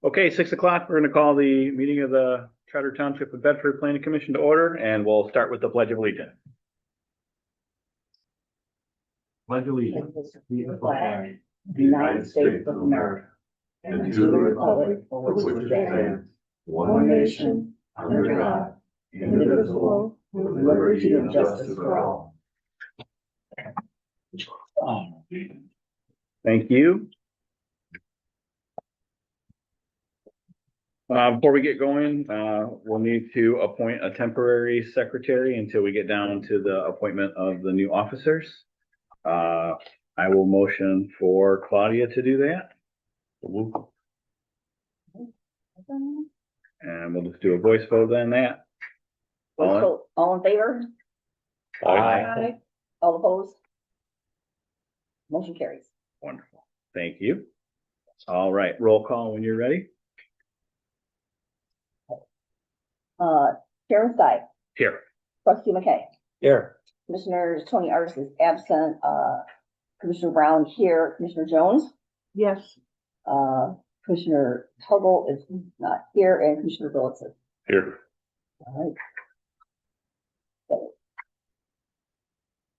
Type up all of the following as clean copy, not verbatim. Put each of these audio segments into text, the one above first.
Okay, 6 o'clock, we're going to call the meeting of the Charter Township of Bedford Planning Commission to order, and we'll start with the Pledge of Allegiance. Pledge allegiance to the flag of the United States of America and to the republic for which it stands, one nation, under God, indivisible, with liberty and justice for all. Thank you. Before we get going, we'll need to appoint a temporary secretary until we get down to the appointment of the new officers. I will motion for Claudia to do that. And we'll just do a voice vote on that. All in favor? Aye. All opposed? Motion carries. Wonderful. Thank you. All right, roll call when you're ready. Chairman Stein. Here. Trustee McKay. Here. Commissioner Tony Artis is absent. Commissioner Brown here. Commissioner Jones. Yes. Commissioner Tuggle is not here, and Commissioner Phillips is Here. all right. So,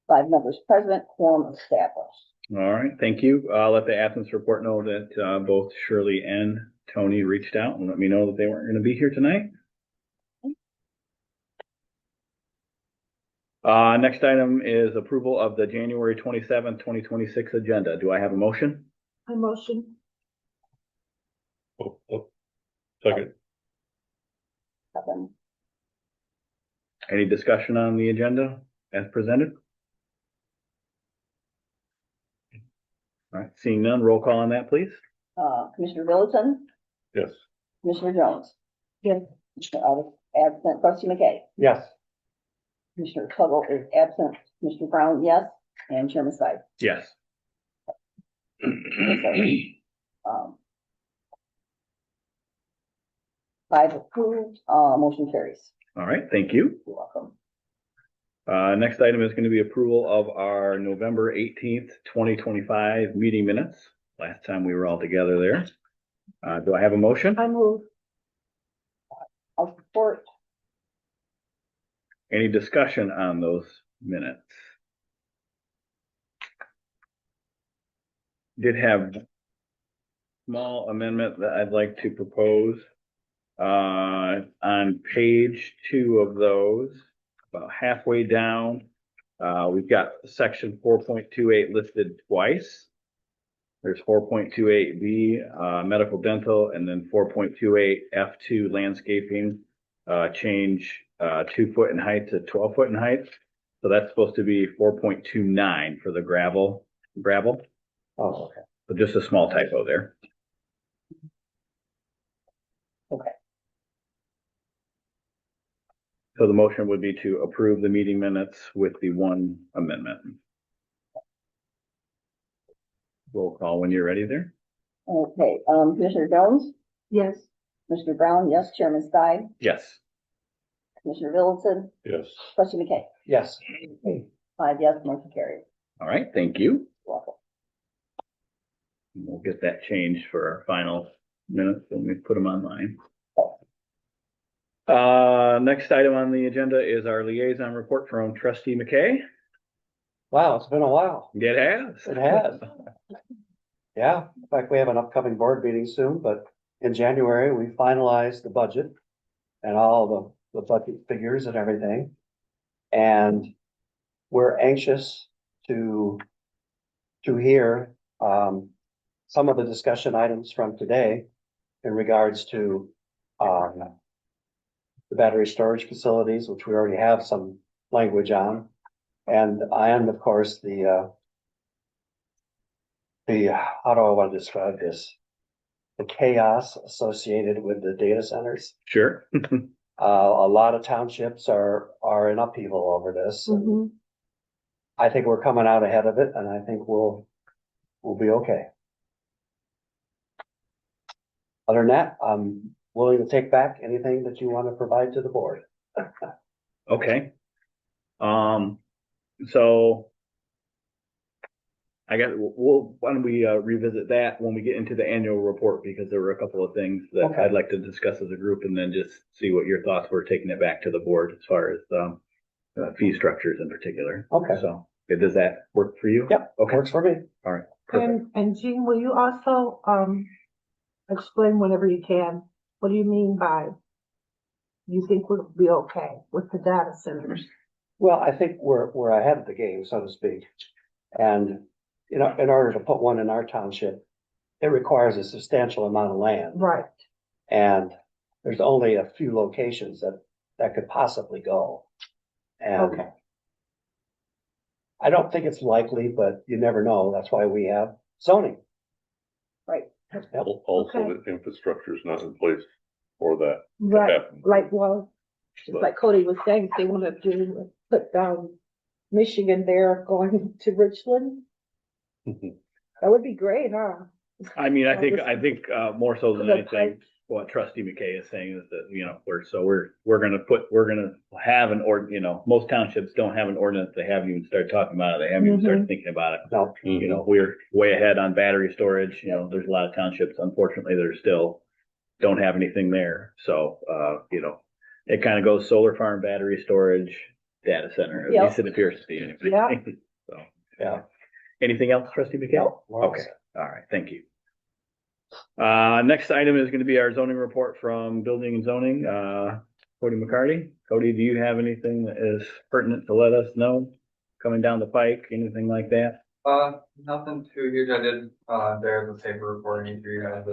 5 members present, quorum established. All right, thank you. I'll let the absence report know that both Shirley and Tony reached out and let me know that they weren't going to be here tonight. Next item is approval of the January 27th, 2026 agenda. Do I have a motion? I motion. Second. Seven. Any discussion on the agenda as presented? All right, seeing none, roll call on that, please. Commissioner Middleton. Yes. Commissioner Jones. Yes. Commissioner Artis absent. Trustee McKay. Yes. Commissioner Tuggle is absent. Commissioner Brown, yes, and Chairman Stein. Yes. 5 approved, motion carries. All right, thank you. You're welcome. Next item is going to be approval of our November 18th, 2025 meeting minutes. Last time we were all together there. Do I have a motion? I move. I'll support. Any discussion on those minutes? Did have small amendment that I'd like to propose. On page 2 of those, about halfway down, we've got section 4.28 listed twice. There's 4.28B, medical dental, and then 4.28 F2 landscaping, change 2 foot in height to 12 foot in height. So that's supposed to be 4.29 for the gravel. Oh, okay. So just a small typo there. Okay. So the motion would be to approve the meeting minutes with the one amendment. Roll call when you're ready there. Okay, Commissioner Jones. Yes. Commissioner Brown, yes. Chairman Stein. Yes. Commissioner Middleton. Yes. Trustee McKay. Yes. 5 yes, motion carries. All right, thank you. Welcome. We'll get that changed for our final minutes when we put them online. Next item on the agenda is our liaison report from Trustee McKay. Wow, it's been a while. It has. It has. Yeah, in fact, we have an upcoming board meeting soon, but in January, we finalized the budget and all the budget figures and everything. And we're anxious to hear some of the discussion items from today in regards to the battery storage facilities, which we already have some language on. And of course, the how do I want to describe this? The chaos associated with the data centers. Sure. A lot of townships are in upheaval over this. Mm-hmm. I think we're coming out ahead of it, and I think we'll be okay. Other than that, I'm willing to take back anything that you want to provide to the board. Okay. So I got, why don't we revisit that when we get into the annual report, because there were a couple of things that Okay. I'd like to discuss as a group and then just see what your thoughts were taking it back to the board as far as fee structures in particular. Okay. So does that work for you? Yep, Okay. works for me. All right. Perfect. And Jean, will you also, explain whenever you can, what do you mean by you think we'll be okay with the data centers? Well, I think we're ahead of the game, so to speak. And, you know, in order to put one in our township, it requires a substantial amount of land. Right, And there's only a few locations that could possibly go. And okay, I don't think it's likely, but you never know. That's why we have zoning. Right. Yep. Also, Okay. the infrastructure is not in place for that to right, happen. like, well, just like Cody was saying, if they wanna do, put down Michigan there going to Richland, that would be great, huh? I mean, I think more so than The anything, pipe. what Trustee McKay is saying is that, you know, we're gonna have most townships don't have an ordinance. They haven't even started talking about it. They haven't even started thinking about it. No, You know, we're way ahead on battery storage. You know, there's a lot of townships, unfortunately, that are still don't have anything there. So, you know, it kind of goes solar farm, battery storage, data center. At Yep. least it appears to be anyway. Yeah. So, yeah. anything else, Trustee McKay? No, we're all Okay. set. All right. Thank you. Next item is going to be our zoning report from Building and Zoning. Cody McCarty. Cody, do you have anything that is pertinent to let us know coming down the pike? Anything like that? Nothing too huge. I did, there's a paper reporting for you guys.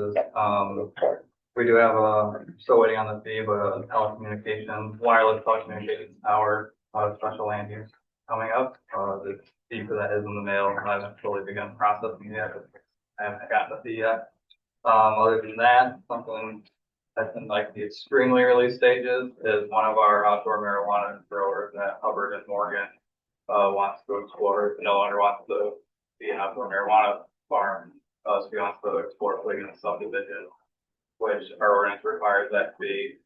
We do have still waiting on the fee, but wireless telecommunications tower, special land use coming up. The fee for that is in the mail. I haven't fully begun processing yet. I haven't gotten the fee yet. Other than that, something that's in like the extremely early stages is one of our outdoor marijuana growers at Hubbard and Morgan wants to explore, no longer wants to be an outdoor marijuana farm. So he wants to explore putting in a subdivision, which our ordinance requires that to be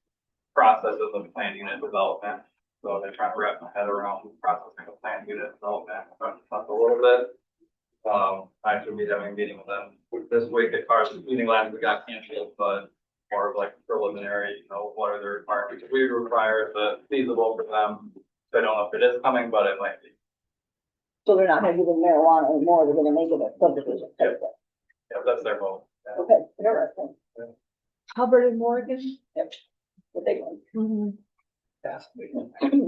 processes of plan unit development. So they're trying to wrap my head around processing of plan unit development. That's a little bit. I should be having a meeting with them this week. Our meeting last week got canceled, but more of like preliminary, you know, what are the requirements we require, is it feasible for them? So I don't know if it is coming, but it might be. So they're not gonna do the marijuana anymore, they're gonna make it a subdivision. Yeah. Yeah, that's their goal. Yeah. Okay, interesting. Hubbard and Morgan? Yep. The big one. Mhm.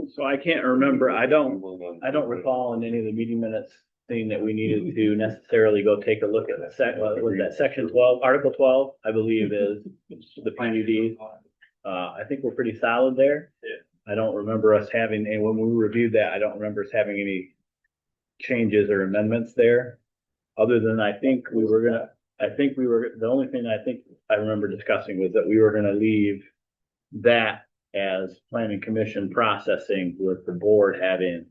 So I can't remember. I don't recall in any of the meeting minutes saying that we needed to necessarily go take a look at was that section 12, article 12, I believe is the PUD. I think we're pretty solid there. Yeah. I don't remember us having, and when we reviewed that, I don't remember us having any changes or amendments there. Other than the only thing I think I remember discussing was that we were gonna leave that as planning commission processing with the board having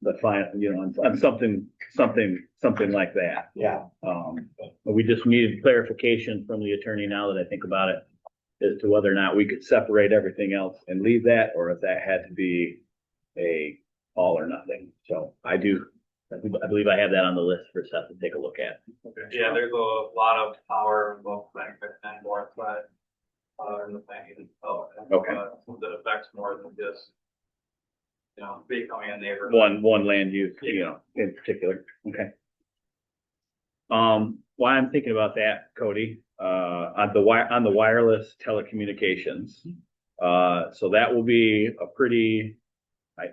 the final, you know, on something like that. Yeah, But we just needed clarification from the attorney now that I think about it as to whether or not we could separate everything else and leave that, or if that had to be a all or nothing. So I believe I have that on the list for Seth to take a look at. Yeah, there's a lot of power in both benefit and board side. In the planning and development. Okay. That affects more than just, you know, becoming a neighbor. One land use, you know, in particular. Okay. While I'm thinking about that, Cody, on the wireless telecommunications, so that will be a pretty,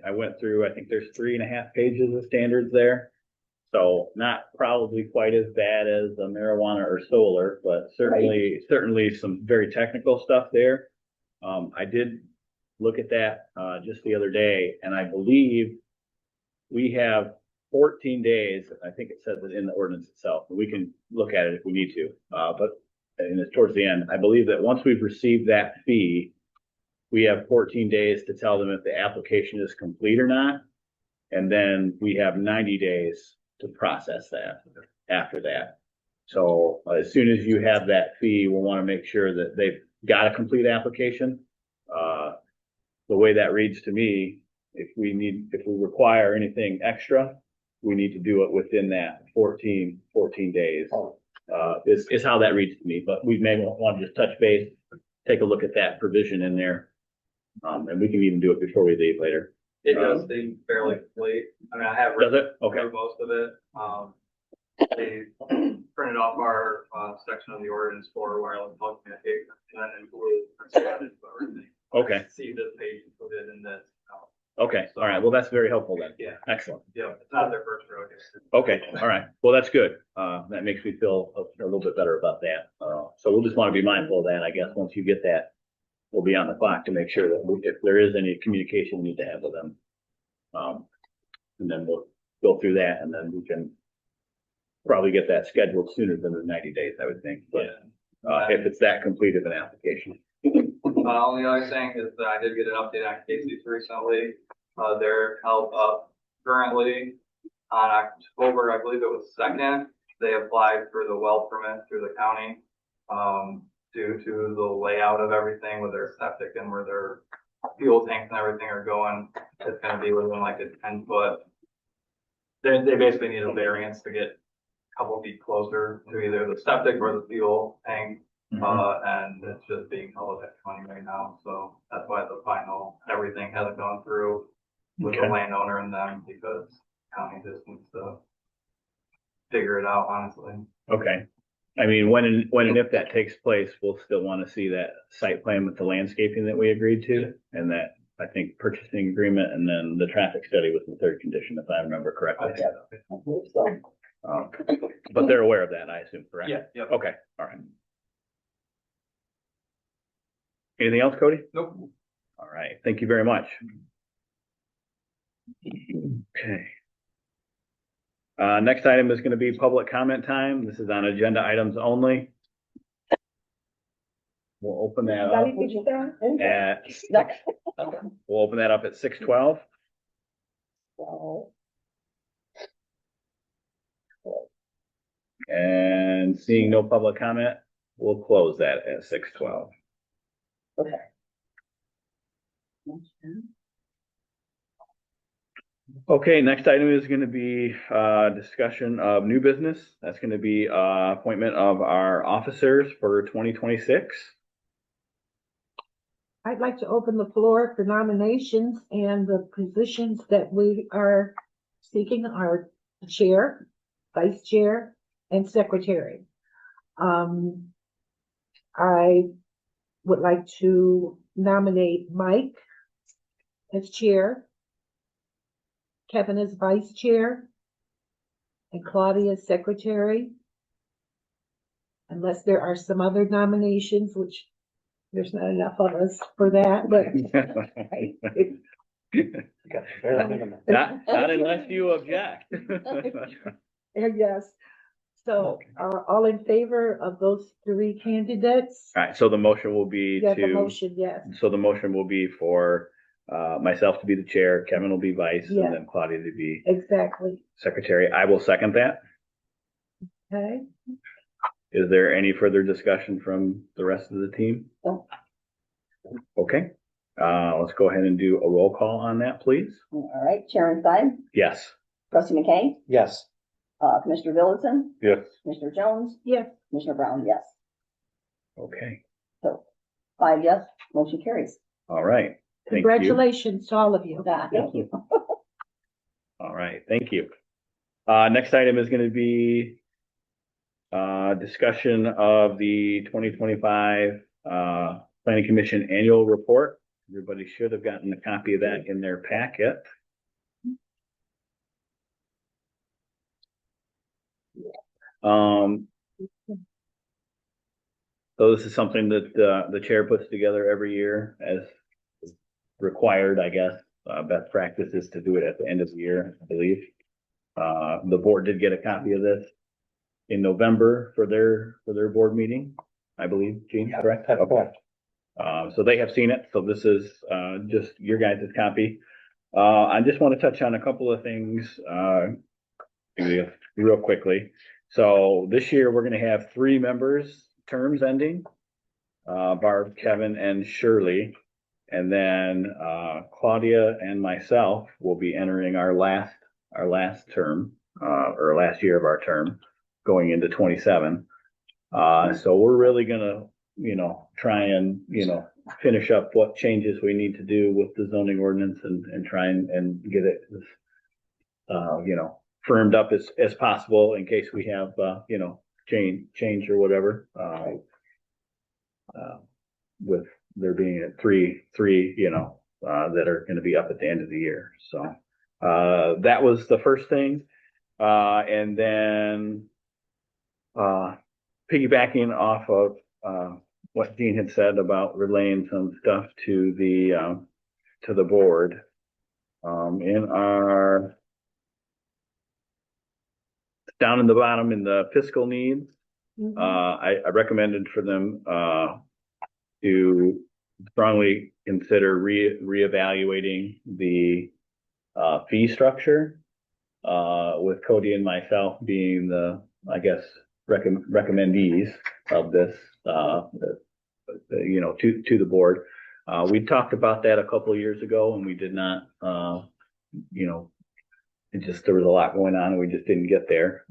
I went through, I think there's 3.5 pages of standards there. So not probably quite as bad as the marijuana or solar, but certainly some very technical stuff there. I did look at that just the other day, and I believe we have 14 days. I think it says it in the ordinance itself. We can look at it if we need to. And it's towards the end. I believe that once we've received that fee, we have 14 days to tell them if the application is complete or not. And then we have 90 days to process that after that. So as soon as you have that fee, we'll want to make sure that they've got a complete application. The way that reads to me, if we require anything extra, we need to do it within that 14 days. Is how that reads to me, but we may want to just touch base, take a look at that provision in there. And we can even do it before we leave later. It does seem fairly late. I mean, I have Does read it? Okay. through most of it. They printed off our, section of the ordinance for wireless telecommunications and then included everything. Okay. See this page included in this. Okay, all right. Well, that's very helpful then. Yeah. Excellent. Yeah, it's not their first rodeo. Okay, all right. Well, that's good. That makes me feel a little bit better about that. So we'll just want to be mindful of that, I guess. Once you get that, we'll be on the clock to make sure that if there is any communication we need to have with them. And then we'll go through that and then we can probably get that scheduled sooner than the 90 days, I would think. But if it's that complete of an application. Only other thing is that I did get an update on Casey's recently. They're held up currently on October, I believe it was 2nd. They applied for the well permit through the county, due to the layout of everything with their septic and where their fuel tanks and everything are going. It's gonna be within like a 10-foot. They basically need a variance to get a couple feet closer to either the septic or the fuel tank. And it's just being held at county right now, so that's why the final, everything hasn't gone through with the Okay. landowner and them, because county just needs to figure it out, honestly. Okay. I mean, when and if that takes place, we'll still want to see that site plan with the landscaping that we agreed to, and that, I think, purchasing agreement, and then the traffic study was the third condition, if I remember correctly. I believe so. But they're aware of that, I assume, correct? Yeah, yeah. Okay, all right. Anything else, Cody? Nope. All right, thank you very much. Okay. Next item is going to be public comment time. This is on agenda items only. We'll open that up at, we'll open that up at 6:12. And seeing no public comment, we'll close that at 6:12. Okay. Okay, next item is going to be discussion of new business. That's going to be appointment of our officers for 2026. I'd like to open the floor for nominations, and the positions that we are seeking are chair, vice chair, and secretary. I would like to nominate Mike as chair, Kevin as vice chair, and Claudia as secretary. Unless there are some other nominations, which there's not enough of us for that, but Not unless you object. yes. So, all in favor of those three candidates? All right, so the motion will be Yeah, the to, motion, yes. so the motion will be for myself to be the chair, Kevin will be vice, Yeah. and then Claudia to be Exactly. secretary. I will second that. Okay. Is there any further discussion from the rest of the team? No. Okay, let's go ahead and do a roll call on that, please. All right, Chairman Stein, Yes. Trustee McKay, Yes, Commissioner Villison, Yes, Commissioner Jones, Yes. Commissioner Brown, yes. Okay, So 5 yes, motion carries. all right. Thank you. Congratulations to all of you. Thank you. All right, thank you. Next item is gonna be discussion of the 2025 Planning Commission Annual Report. Everybody should have gotten a copy of that in their packet. So this is something that the chair puts together every year as required, I guess. Best practice is to do it at the end of the year, I believe. The board did get a copy of this in November for their board meeting, I believe, Gene, Yeah, correct? that's Okay. correct. So they have seen it, so this is just your guys' copy. I just want to touch on a couple of things real quickly. So this year, we're gonna have 3 members' terms ending. Barb, Kevin, and Shirley. And then Claudia and myself will be entering our last last term, or last year of our term, going into 27. So we're really gonna, try and, finish up what changes we need to do with the zoning ordinance and try and get it, firmed up as possible in case we have, change or whatever. With there being three, that are gonna be up at the end of the year. So, that was the first thing. And then, piggybacking off of, what Dean had said about relaying some stuff to the board. In our, down in the bottom in the fiscal needs, I recommended for them, to strongly consider reevaluating the, fee structure, with Cody and myself being the, I guess, recommendees of this, to the board. We talked about that a couple of years ago and we did not, there was a lot going on and we just didn't get there.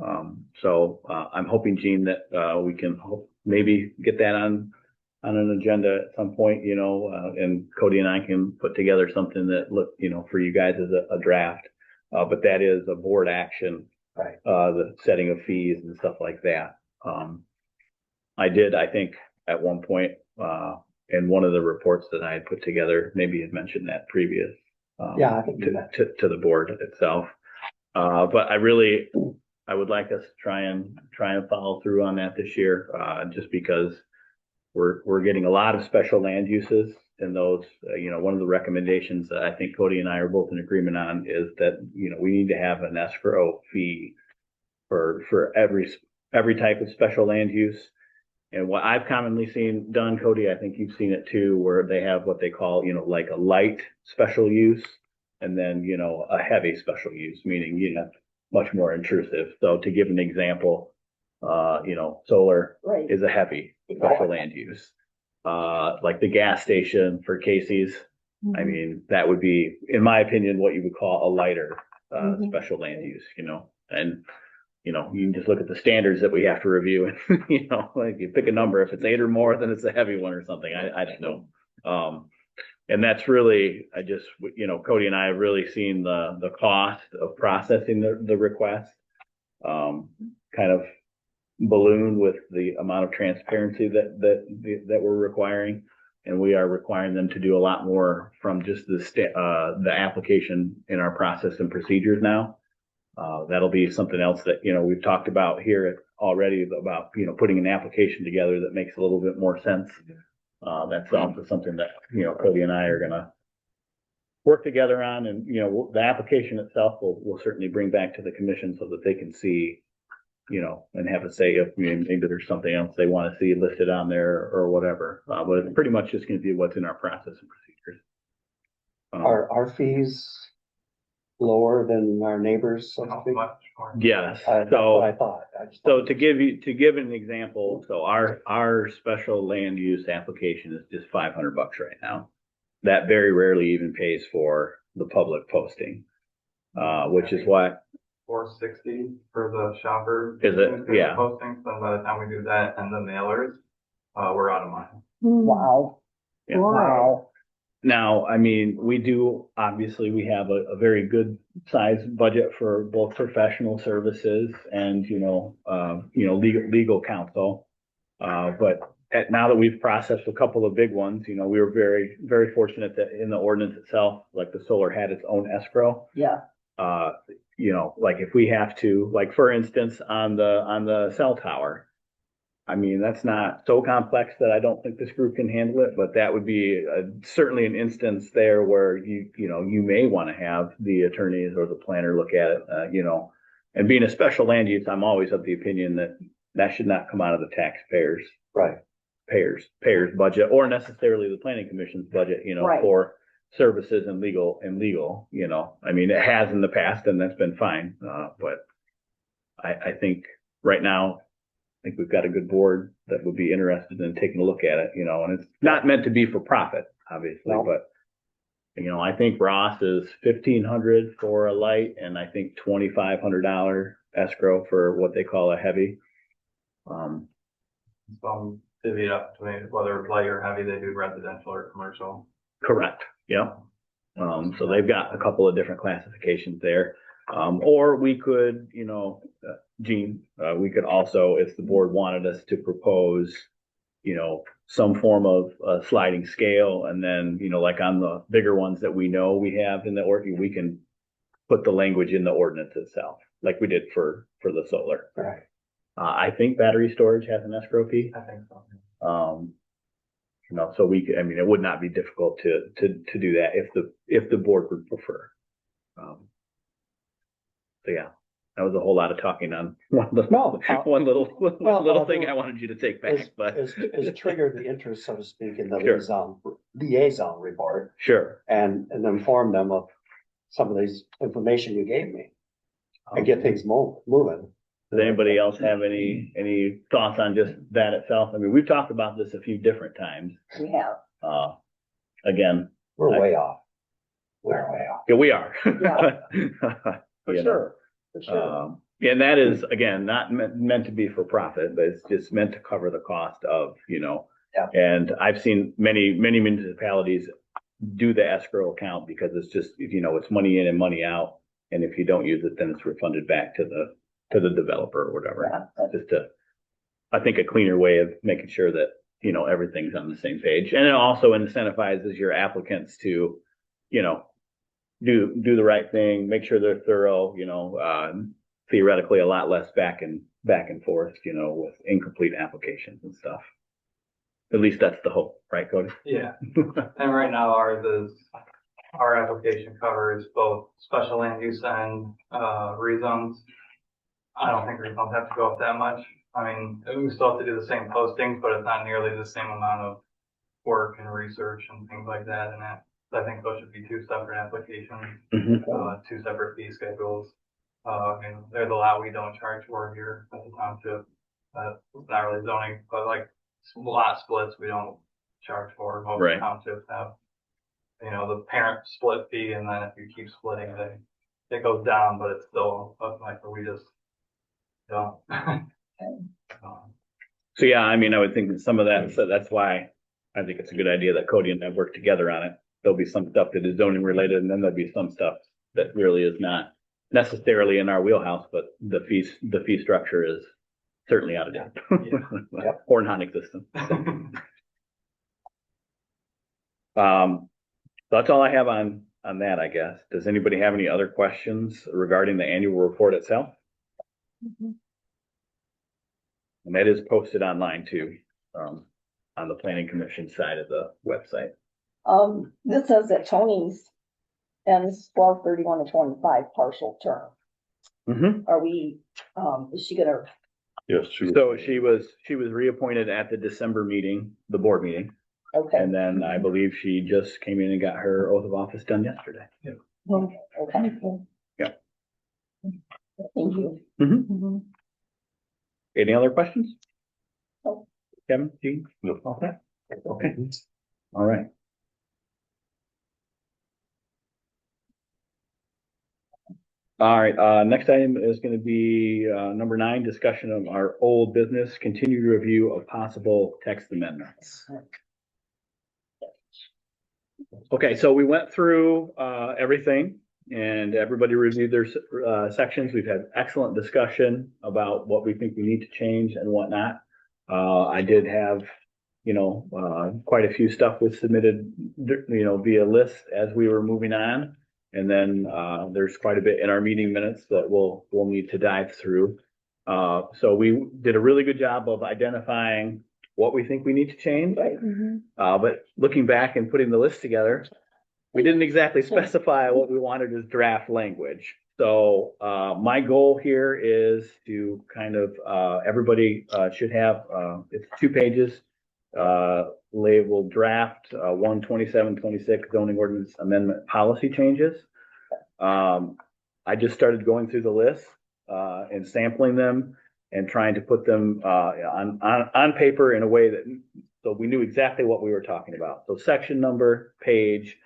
So I'm hoping, Gene, that we can maybe get that on an agenda at some point, and Cody and I can put together something that for you guys as a draft. But that is a board action, Right. The setting of fees and stuff like that. I think at one point, in one of the reports that I had put together, maybe had mentioned that previous, Yeah, I think you meant. to the board itself. But I would like us to try and follow through on that this year, just because we're getting a lot of special land uses and those, one of the recommendations that I think Cody and I are both in agreement on is that, we need to have an escrow fee for every type of special land use. And what I've commonly seen done, Cody, I think you've seen it too, where they have what they call, like a light special use and then, a heavy special use, meaning, much more intrusive. So to give an example, solar Right. is a heavy special land use. Like the gas station for Casey's, I mean, that would be, in my opinion, what you would call a lighter, special land use, and, you can just look at the standards that we have to review and, like you pick a number, if it's 8 or more, then it's a heavy one or something. I don't know. And that's really, Cody and I have really seen the cost of processing the request, kind of balloon with the amount of transparency that we're requiring. And we are requiring them to do a lot more from just the application in our process and procedures now. That'll be something else that, we've talked about here already about, putting an application together that makes a little bit more sense. That's also something that, Cody and I are gonna work together on, and, the application itself will certainly bring back to the commission so that they can see, and have a say if maybe there's something else they want to see listed on there or whatever. But it's pretty much just going to be what's in our process and procedures. Are our fees lower than our neighbors, so to Not speak? much more. Yes. That's what I So, thought. to give an example, so our special land use application is just $500 right now. That very rarely even pays for the public posting, which is what. 460 for the shopper. Is it? Yeah. Postings, so by the time we do that and the mailers, we're out of money. Wow. Yeah. Wow. Now, I mean, obviously we have a very good sized budget for both professional services and, legal counsel. But now that we've processed a couple of big ones, we were very, very fortunate that in the ordinance itself, like the solar had its own escrow. Yeah. Like if we have to, like, for instance, on the cell tower, I mean, that's not so complex that I don't think this group can handle it, but that would be certainly an instance there where you may want to have the attorneys or the planner look at it, and being a special land use, I'm always of the opinion that should not come out of the taxpayers. Right. Payers budget or necessarily the planning commission's budget, Right. for services and legal, I mean, it has in the past and that's been fine. But I think right now, I think we've got a good board that would be interested in taking a look at it, and it's not meant to be for profit, obviously, No. but I think Ross is $1,500 for a light and I think $2,500 escrow for what they call a heavy. Divvy it up between whether it's light or heavy, they do residential or commercial. Correct. Yeah. So they've got a couple of different classifications there. Or we could, Gene, we could also, if the board wanted us to propose, some form of sliding scale, and then, like on the bigger ones that we know we have in the ordinance, we can put the language in the ordinance itself, like we did for the solar. Right. I think battery storage has an escrow fee. I think so. So we could, it would not be difficult to do that if the board would prefer. So yeah, that was a whole lot of talking on one little thing I wanted you to take back, but Is triggered the interest, so to speak, in the Sure. liaison report sure. and inform them of some of these information you gave me and get things moving. Does anybody else have any thoughts on just that itself? We've talked about this a few different times. We have. Again, We're way off. We're way off. yeah, we are. Yeah. For sure. And that is, again, not meant to be for profit, but it's just meant to cover the cost of, Yeah. And I've seen many municipalities do the escrow account because it's just, it's money in and money out. And if you don't use it, then it's refunded back to the developer or whatever. Yeah. Just I think a cleaner way of making sure that, everything's on the same page. And it also incentivizes your applicants to, do the right thing, make sure they're thorough, theoretically a lot less back and forth, with incomplete applications and stuff. At least that's the hope, right, Cody? Yeah. And right now our application covers both special land use and, rezones. I don't think rezones have to go up that much. We still have to do the same postings, but it's not nearly the same amount of work and research and things like that. And I think those should be two separate applications, two separate fee schedules. There's a lot we don't charge for here at the township. It's not really zoning, but like lot splits, we don't charge for. Most Right. townships have, the parent split fee, and then if you keep splitting, it goes down, but it's still like we just don't. So yeah, I would think that some of that, so that's why I think it's a good idea that Cody and I work together on it. There'll be some stuff that is zoning related, and then there'll be some stuff that really is not necessarily in our wheelhouse, but the fee structure is certainly out of date. Yep. Or non-existent. That's all I have on that, I guess. Does anybody have any other questions regarding the annual report itself? Mhm. And that is posted online too, on the planning commission side of the website. This says that Tony's ends 12/31/25 partial term. Mm-hmm. Are we, is she gonna, Yes. So she was reappointed at the December meeting, the board meeting. okay, And then I believe she just came in and got her oath of office done yesterday. okay. Yeah. Thank you. Mhm. Any other questions? No. Kevin, Gene? No. Okay. Okay. All right. All right, next item is gonna be, number 9, discussion of our old business, continued review of possible text amendments. Okay, so we went through, everything and everybody reviewed their, sections. We've had excellent discussion about what we think we need to change and whatnot. I did have, quite a few stuff was submitted, via list as we were moving on. And then, there's quite a bit in our meeting minutes that we'll need to dive through. So we did a really good job of identifying what we think we need to change. But looking back and putting the list together, we didn't exactly specify what we wanted as draft language. So, my goal here is to kind of, everybody, should have, it's 2 pages, labeled draft, 1/27/26 zoning ordinance amendment policy changes. I just started going through the list, and sampling them and trying to put them, on paper in a way that, so we knew exactly what we were talking about. So section number, page,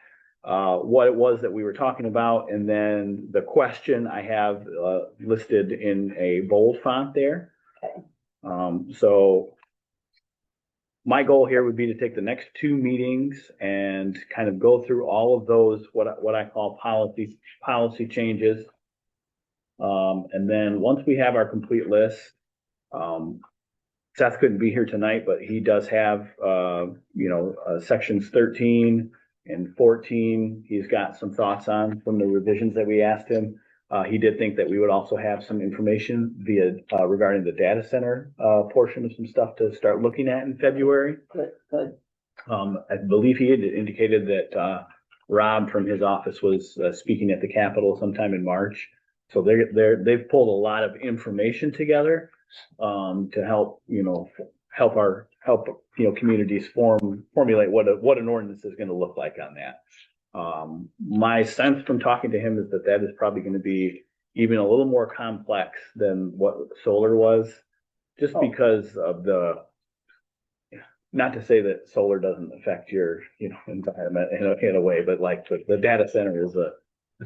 what it was that we were talking about, and then the question I have listed in a bold font there. Okay. So my goal here would be to take the next two meetings and kind of go through all of those, what I call policy changes. And then once we have our complete list, Seth couldn't be here tonight, but he does have, sections 13 and 14. He's got some thoughts on from the revisions that we asked him. He did think that we would also have some information regarding the data center portion of some stuff to start looking at in February. Good. I believe he had indicated that Rob from his office was speaking at the Capitol sometime in March. So they've pulled a lot of information together to help communities formulate what an ordinance is going to look like on that. My sense from talking to him is that is probably going to be even a little more complex than what solar was, just because of not to say that solar doesn't affect your, environment in a way, but like the data center is a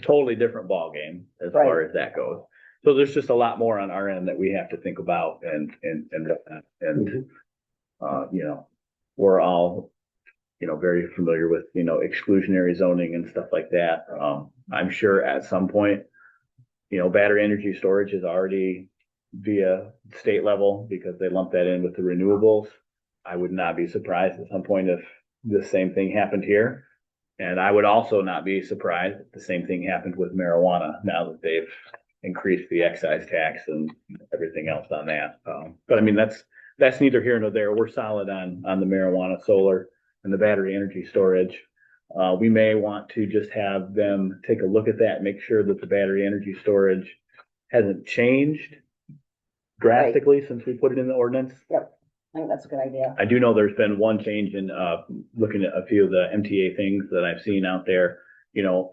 totally different ballgame as far as that goes. So there's just a lot more on our end that we have to think about and we're all, very familiar with, exclusionary zoning and stuff like that. I'm sure at some point, battery energy storage is already via state level because they lump that in with the renewables. I would not be surprised at some point if the same thing happened here. And I would also not be surprised if the same thing happened with marijuana now that they've increased the excise tax and everything else on that. But I mean, that's neither here nor there. We're solid on the marijuana, solar, and the battery energy storage. We may want to just have them take a look at that, make sure that the battery energy storage hasn't changed drastically since we put it in the ordinance. Yep. I think that's a good idea. I do know there's been one change in looking at a few of the MTA things that I've seen out there.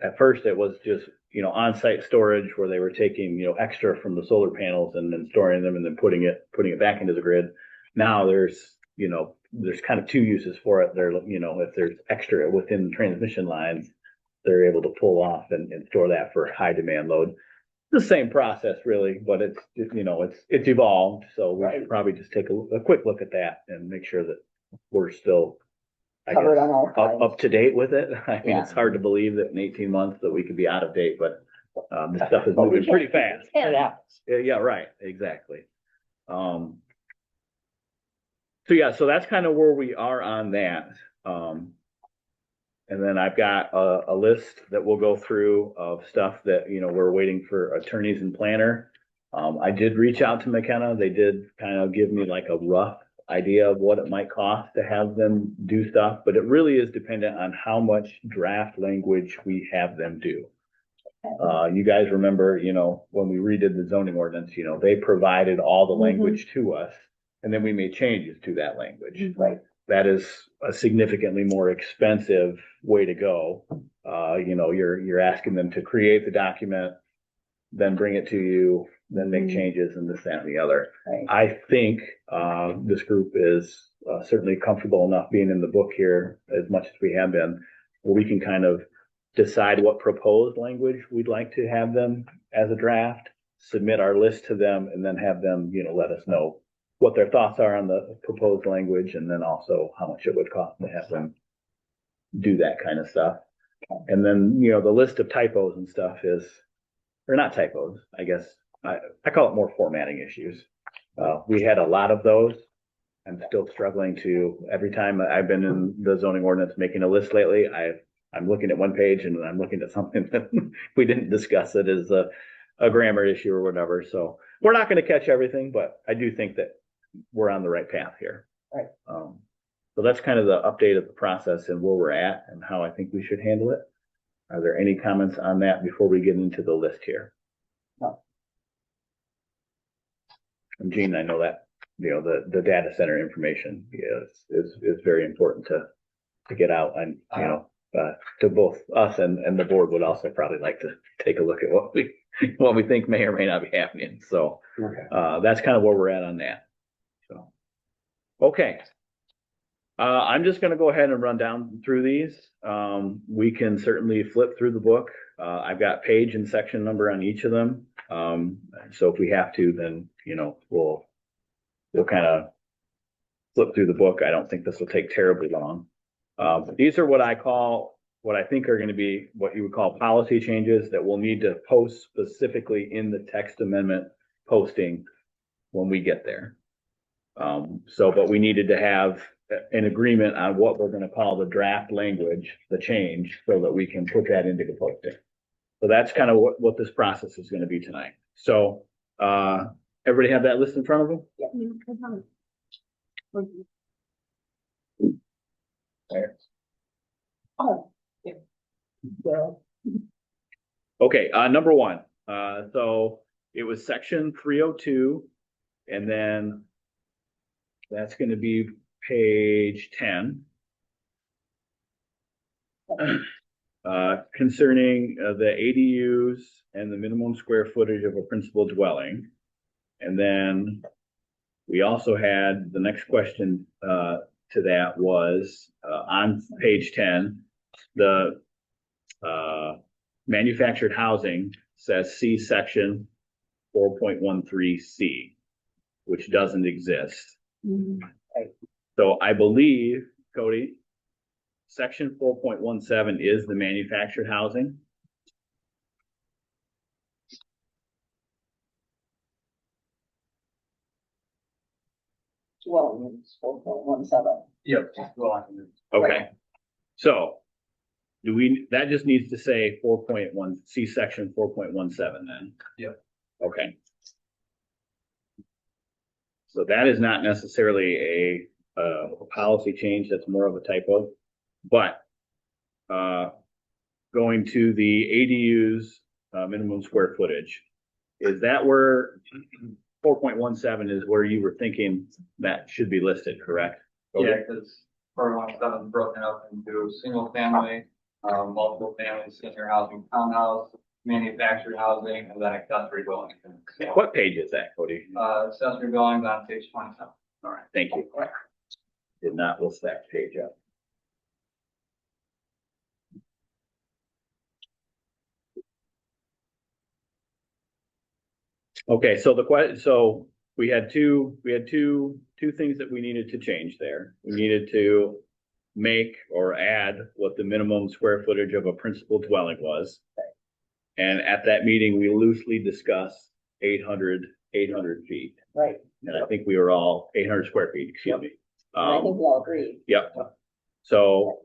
At first it was just, on-site storage where they were taking, extra from the solar panels and then storing them and then putting it back into the grid. Now there's kind of two uses for it. If there's extra within the transmission lines, they're able to pull off and store that for high demand load. The same process really, but it's evolved. So we should probably just take a quick look at that and make sure that we're still Covered on all sides. up to date with it. I mean, Yeah. it's hard to believe that in 18 months that we could be out of date, but this stuff is moving pretty fast. Yeah. Yeah, right. Exactly. So that's kind of where we are on that. And then I've got a list that we'll go through of stuff that, we're waiting for attorneys and planner. I did reach out to McKenna. They did kind of give me like a rough idea of what it might cost to have them do stuff, but it really is dependent on how much draft language we have them do. You guys remember, when we redid the zoning ordinance, they provided all the language to us, and then we made changes to that language. Right. That is a significantly more expensive way to go. You're asking them to create the document, then bring it to you, then make changes and this, that, and the other. Right. I think this group is certainly comfortable enough being in the book here as much as we have been, where we can kind of decide what proposed language we'd like to have them as a draft, submit our list to them, and then have them, let us know what their thoughts are on the proposed language, and then also how much it would cost to have them do that kind of stuff. And then, the list of typos and stuff or not typos, I guess. I call it more formatting issues. We had a lot of those. I'm still struggling every time I've been in the zoning ordinance making a list lately, I'm looking at one page and I'm looking at something that we didn't discuss it as a grammar issue or whatever. So we're not going to catch everything, but I do think that we're on the right path here. Right. So that's kind of the update of the process and where we're at and how I think we should handle it. Are there any comments on that before we get into the list here? No. And Gene, I know that, the data center information is very important to get out and, to both us and the board would also probably like to take a look at what we think may or may not be happening. So, that's kind of where we're at on that. So, okay. I'm just gonna go ahead and run down through these. We can certainly flip through the book. I've got page and section number on each of them. So if we have to, then, we'll kind of flip through the book. I don't think this will take terribly long. But these are what I think are gonna be what you would call policy changes that we'll need to post specifically in the text amendment posting when we get there. But we needed to have an agreement on what we're gonna call the draft language, the change, so that we can put that into the posting. So that's kind of what this process is gonna be tonight. So, everybody have that list in front of them? Oh, Okay, number one, so it was section 302, and then that's gonna be page 10. Concerning the ADUs and the minimum square footage of a principal dwelling. And then we also had the next question to that was on page 10, the manufactured housing says C section 4.13C, which doesn't exist. So I believe, Cody, section 4.17 is the manufactured housing. dwelling units, 4.17. Yep. Well, Okay. So that just needs to say 4.1, C section 4.17 then? Yep. Okay. So that is not necessarily a policy change, that's more of a typo, but going to the ADUs, minimum square footage, is that where 4.17 is where you were thinking that should be listed, correct? Yeah, because 4.17 is broken up into single family, multiple family, senior housing, townhouse, manufactured housing, and then accessory dwelling. What page is that, Cody? Accessory dwellings on page 27. All right, thank you. Did not list that page up. Okay, so we had two things that we needed to change there. We needed to make or add what the minimum square footage of a principal dwelling was. And at that meeting, we loosely discussed 800 feet. Right, And I think we were all 800 square feet, excuse me. and I think we all agree. Yep. So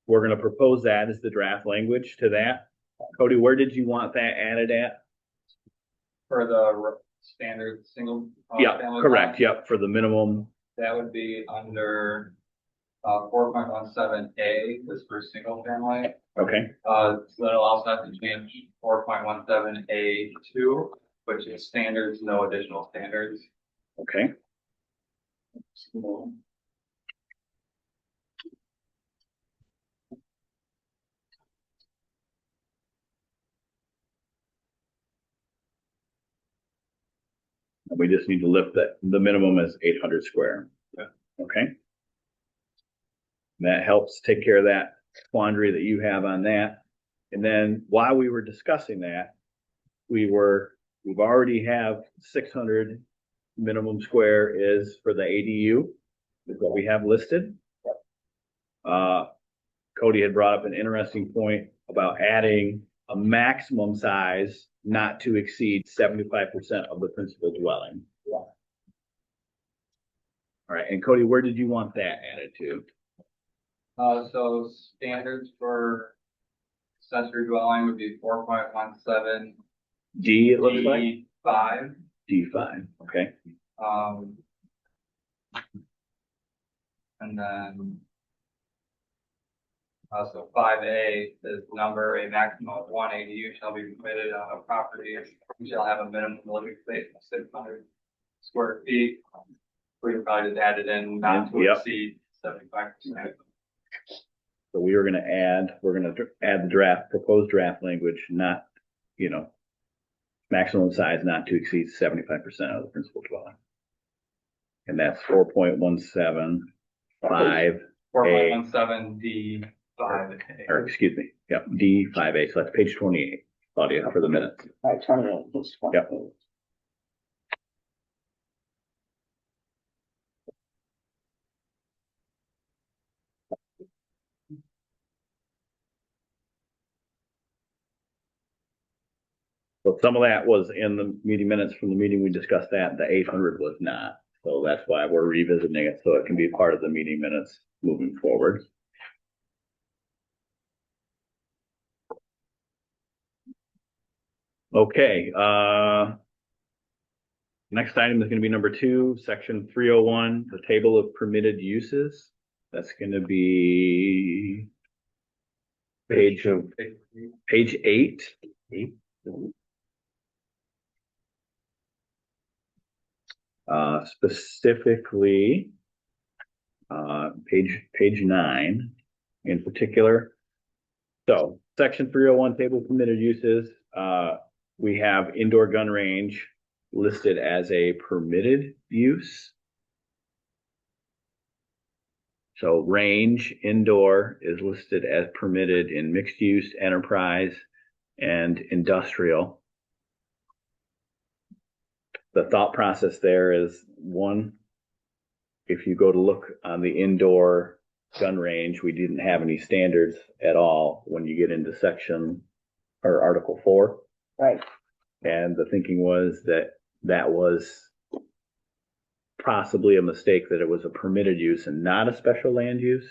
we're gonna propose that as the draft language to that. Cody, where did you want that added at? For the standard single. Yeah, family correct. dwelling, Yep, for the minimum. that would be under 4.17A is for single family. Okay, So that'll also have to change 4.17A2, which is standards, no additional standards. okay. We just need to lift the minimum is 800 square. Yeah. Okay. That helps take care of that quandary that you have on that. And then while we were discussing that, we've already have 600 minimum square is for the ADU, is what we have listed. Cody had brought up an interesting point about adding a maximum size not to exceed 75% of the principal dwelling. Yeah. All right, and Cody, where did you want that added to? So standards for accessory dwelling would be 4.17 D, it looks like? D5. D5, okay. And then so 5A is number, a maximum of 1 ADU shall be permitted on a property, and shall have a minimum living space of 600 square feet. We could probably just add it in not to Yep. exceed 75%. So we're gonna add the proposed draft language, not, maximum size not to exceed 75% of the principal dwelling. And that's 4.17 five, 4.17D5. or excuse me, yep, D5A, so that's page 28, Claudia, for the minutes. All right, 28, page 28. Yep. So some of that was in the meeting minutes from the meeting we discussed that, the 800 was not. So that's why we're revisiting it, so it can be part of the meeting minutes moving forward. Okay, next item is gonna be number 2, section 301, the table of permitted uses. That's gonna be page 8. Specifically, page 9 in particular. So section 301 table of permitted uses, we have indoor gun range listed as a permitted use. So range indoor is listed as permitted in mixed use, enterprise, and industrial. The thought process there is, one, if you go to look on the indoor gun range, we didn't have any standards at all when you get into section or article 4. Right. And the thinking was that that was possibly a mistake, that it was a permitted use and not a special land use.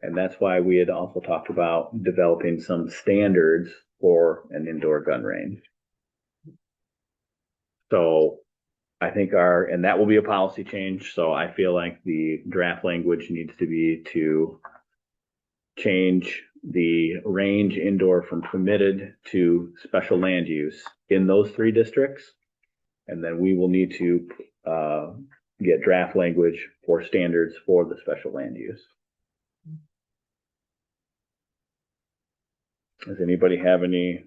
And that's why we had also talked about developing some standards for an indoor gun range. So I think and that will be a policy change. So I feel like the draft language needs to be to change the range indoor from permitted to special land use in those 3 districts. And then we will need to get draft language for standards for the special land use. Does anybody have any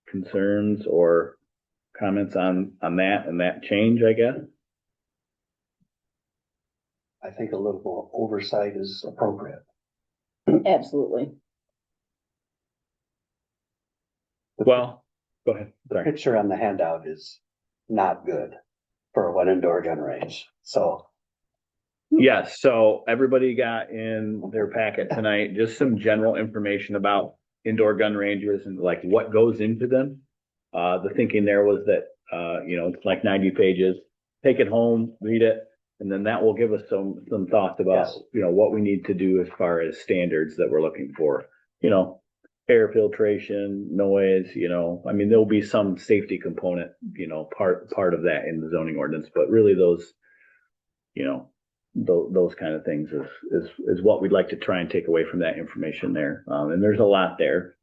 concerns or comments on that and that change, I guess? I think a little more oversight is appropriate. Absolutely. Well, go ahead. The Sorry. picture on the handout is not good for one indoor gun range. So Yes, so everybody got in their packet tonight, just some general information about indoor gun ranges and like what goes into them. The thinking there was that, it's like 90 pages, take it home, read it, and then that will give us some thoughts about, Yes. What we need to do as far as standards that we're looking for, air filtration, noise, there'll be some safety component, part of that in the zoning ordinance, but really those, those kind of things is what we'd like to try and take away from that information there. And there's a lot there,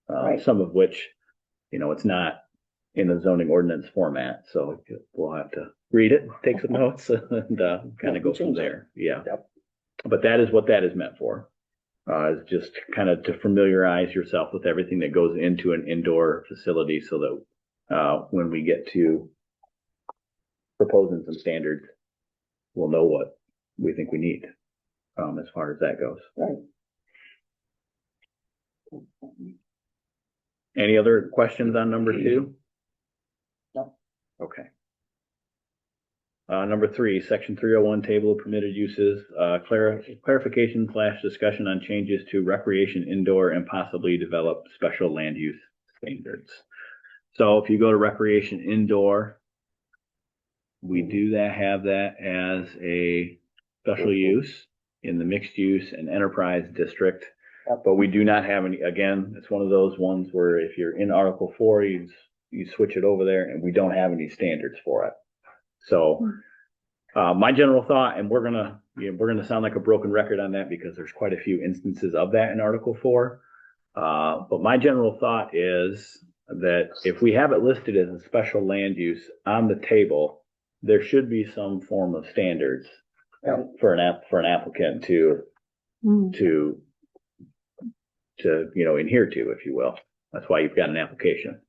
Right. some of which, it's not in the zoning ordinance format. So we'll have to read it, take some notes and kind of go from there. Yeah. Yep. But that is what that is meant for. Is just kind of to familiarize yourself with everything that goes into an indoor facility so that when we get to proposing some standards, we'll know what we think we need as far as that goes. Right. Any other questions on number 2? No. Okay. Number 3, section 301, table of permitted uses, clarification / discussion on changes to recreation indoor and possibly develop special land use standards. So if you go to recreation indoor, we do have that as a special use in the mixed use and enterprise district. But we do not have any, again, it's one of those ones where if you're in Article 4, you switch it over there and we don't have any standards for it. So my general thought, and we're gonna sound like a broken record on that because there's quite a few instances of that in Article 4. But my general thought is that if we have it listed as a special land use on the table, there should be some form of standards for an applicant to adhere to, if you will. That's why you've got an application.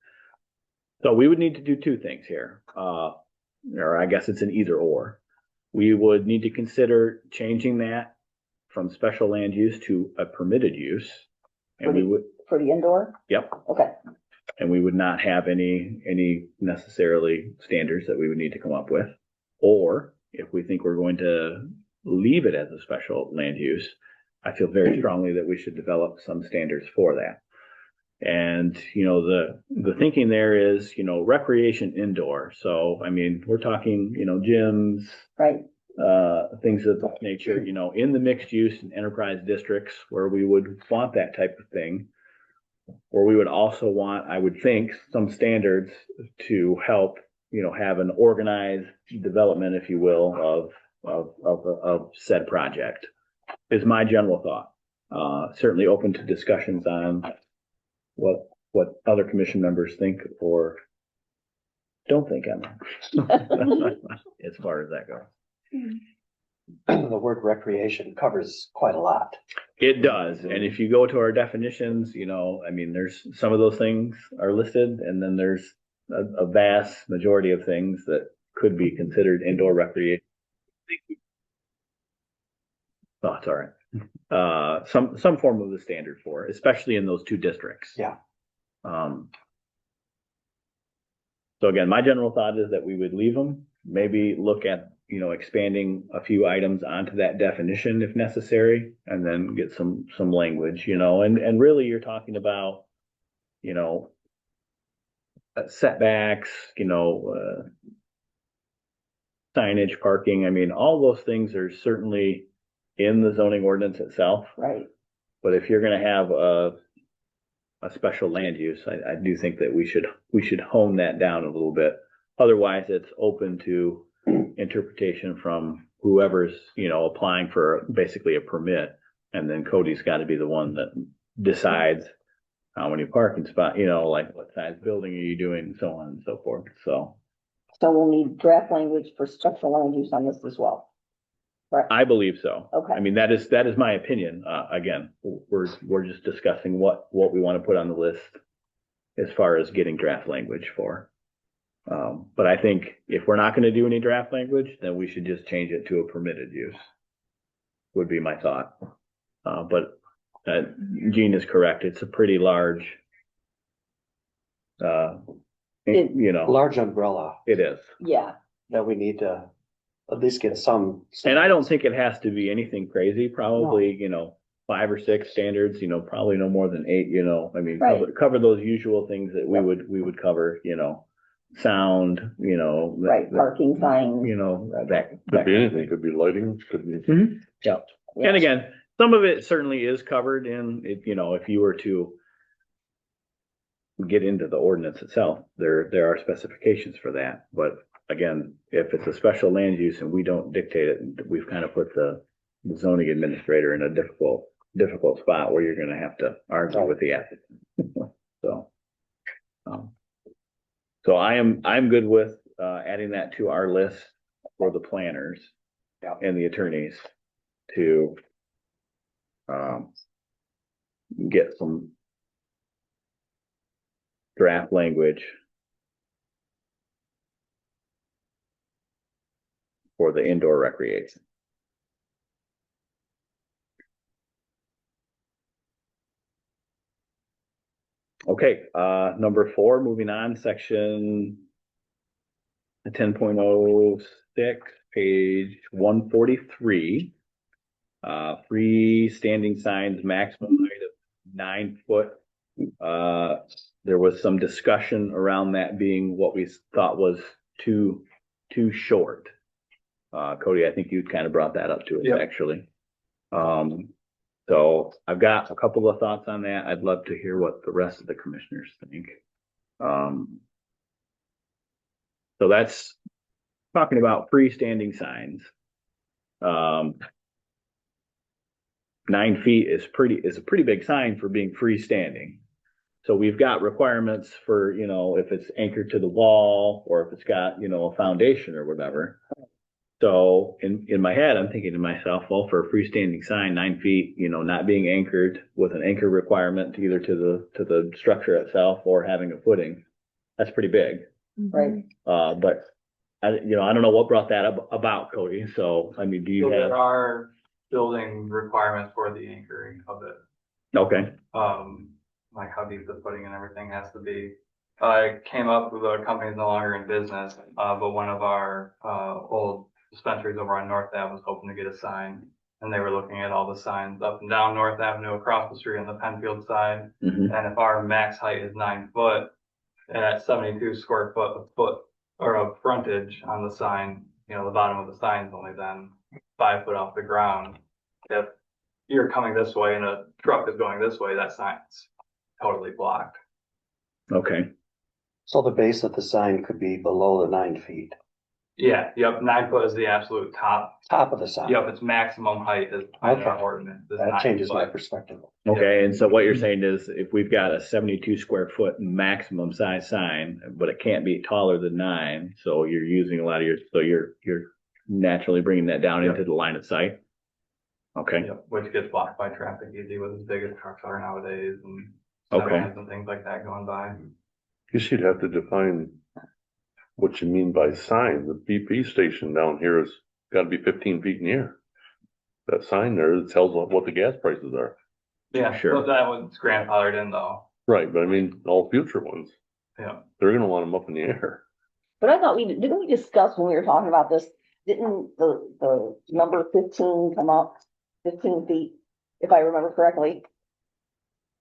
So we would need to do 2 things here. Or I guess it's an either or. We would need to consider changing that from special land use to a permitted use. And we would, For the indoor? yep, Okay, and we would not have any necessarily standards that we would need to come up with. Or if we think we're going to leave it as a special land use, I feel very strongly that we should develop some standards for that. And, the thinking there is, recreation indoor. So, I mean, we're talking, gyms, right, things of that nature, in the mixed use and enterprise districts where we would want that type of thing. Or we would also want, I would think, some standards to help, have an organized development, if you will, of said project, is my general thought. Certainly open to discussions on what other commission members think or don't think on that, as far as that goes. The word recreation covers quite a lot. It does, and if you go to our definitions, I mean, there's some of those things are listed, and then there's a vast majority of things that could be considered indoor recreation. Oh, it's all right. Some form of the standard for it, especially in those two districts. Yeah. So again, my general thought is that we would leave them, maybe look at, expanding a few items onto that definition if necessary, and then get some language, and really you're talking about, setbacks, signage, parking. I mean, all those things are certainly in the zoning ordinance itself. right. But if you're gonna have a special land use, I do think that we should hone that down a little bit. Otherwise, it's open to interpretation from whoever's, applying for basically a permit. And then Cody's got to be the one that decides how many parking spots, like what size building are you doing and so on and so forth. So So we'll need draft language for special land use on this as well. Right, I believe so. Okay. I mean, that is my opinion. Again, we're just discussing what we want to put on the list as far as getting draft language for. But I think if we're not going to do any draft language, then we should just change it to a permitted use, would be my thought. But Gene is correct. It's a pretty large, Large umbrella it is. yeah, that we need to at least get some. And I don't think it has to be anything crazy, probably, 5 or 6 standards, probably no more than 8, I mean, Right. cover those usual things that we would cover, sound, right, parking signs. Could be anything, could be lighting, could be. Yeah. And again, some of it certainly is covered in, if you were to get into the ordinance itself, there are specifications for that. But again, if it's a special land use and we don't dictate it, we've kind of put the zoning administrator in a difficult spot where you're going to have to argue with the applicant. So I'm good with adding that to our list for the planners and the attorneys to get some draft language for the indoor recreation. Okay, number 4, moving on, section 10.06, page 143. Freestanding signs, maximum height of 9 foot. There was some discussion around that being what we thought was too short. Cody, I think you kind of brought that up to us, actually. So I've got a couple of thoughts on that. I'd love to hear what the rest of the commissioners think. So that's talking about freestanding signs. 9 feet is a pretty big sign for being freestanding. So we've got requirements for, if it's anchored to the wall or if it's got, a foundation or whatever. So in my head, I'm thinking to myself, well, for a freestanding sign, 9 feet, not being anchored with an anchor requirement either to the structure itself or having a footing, that's pretty big. Right. But I don't know what brought that about, Cody. So, I mean, do you So have? there are building requirements for the anchoring of it. Okay, Like how deep the footing and everything has to be. I came up with the company's no longer in business, but one of our, old dispensaries over on North Ave was hoping to get a sign. And they were looking at all the signs up and down North Avenue, across the street on the Penfield side. mhm, And if our max height is 9 foot, and at 72 square foot, a foot or a frontage on the sign, you know, the bottom of the sign is only then 5 foot off the ground. If you're coming this way and a truck is going this way, that sign's totally blocked. okay, So the base of the sign could be below the 9 feet, Yeah, yep, 9 foot is the absolute top. top of the sign. Yep, its maximum height is on our Okay. ordinance. is That 9 changes my foot. perspective. okay, and so what you're saying is if we've got a 72 square foot maximum size sign, but it can't be taller than 9, so you're using a lot of you're naturally bringing that down Yep. into the line of sight? Okay, Yep, which gets blocked by traffic easy with as big as trucks are nowadays and Okay. semis and things like that going by. Guess you'd have to define what you mean by sign. The BP station down here has gotta be 15 feet in the air. That sign there that tells what the gas prices are. Yeah, Sure. but that was grandfathered in though. Right, but I mean, all future ones, Yeah. they're gonna want them up in the air. But I thought didn't we discuss when we were talking about this, didn't the number 15 come up? 15 feet, if I remember correctly.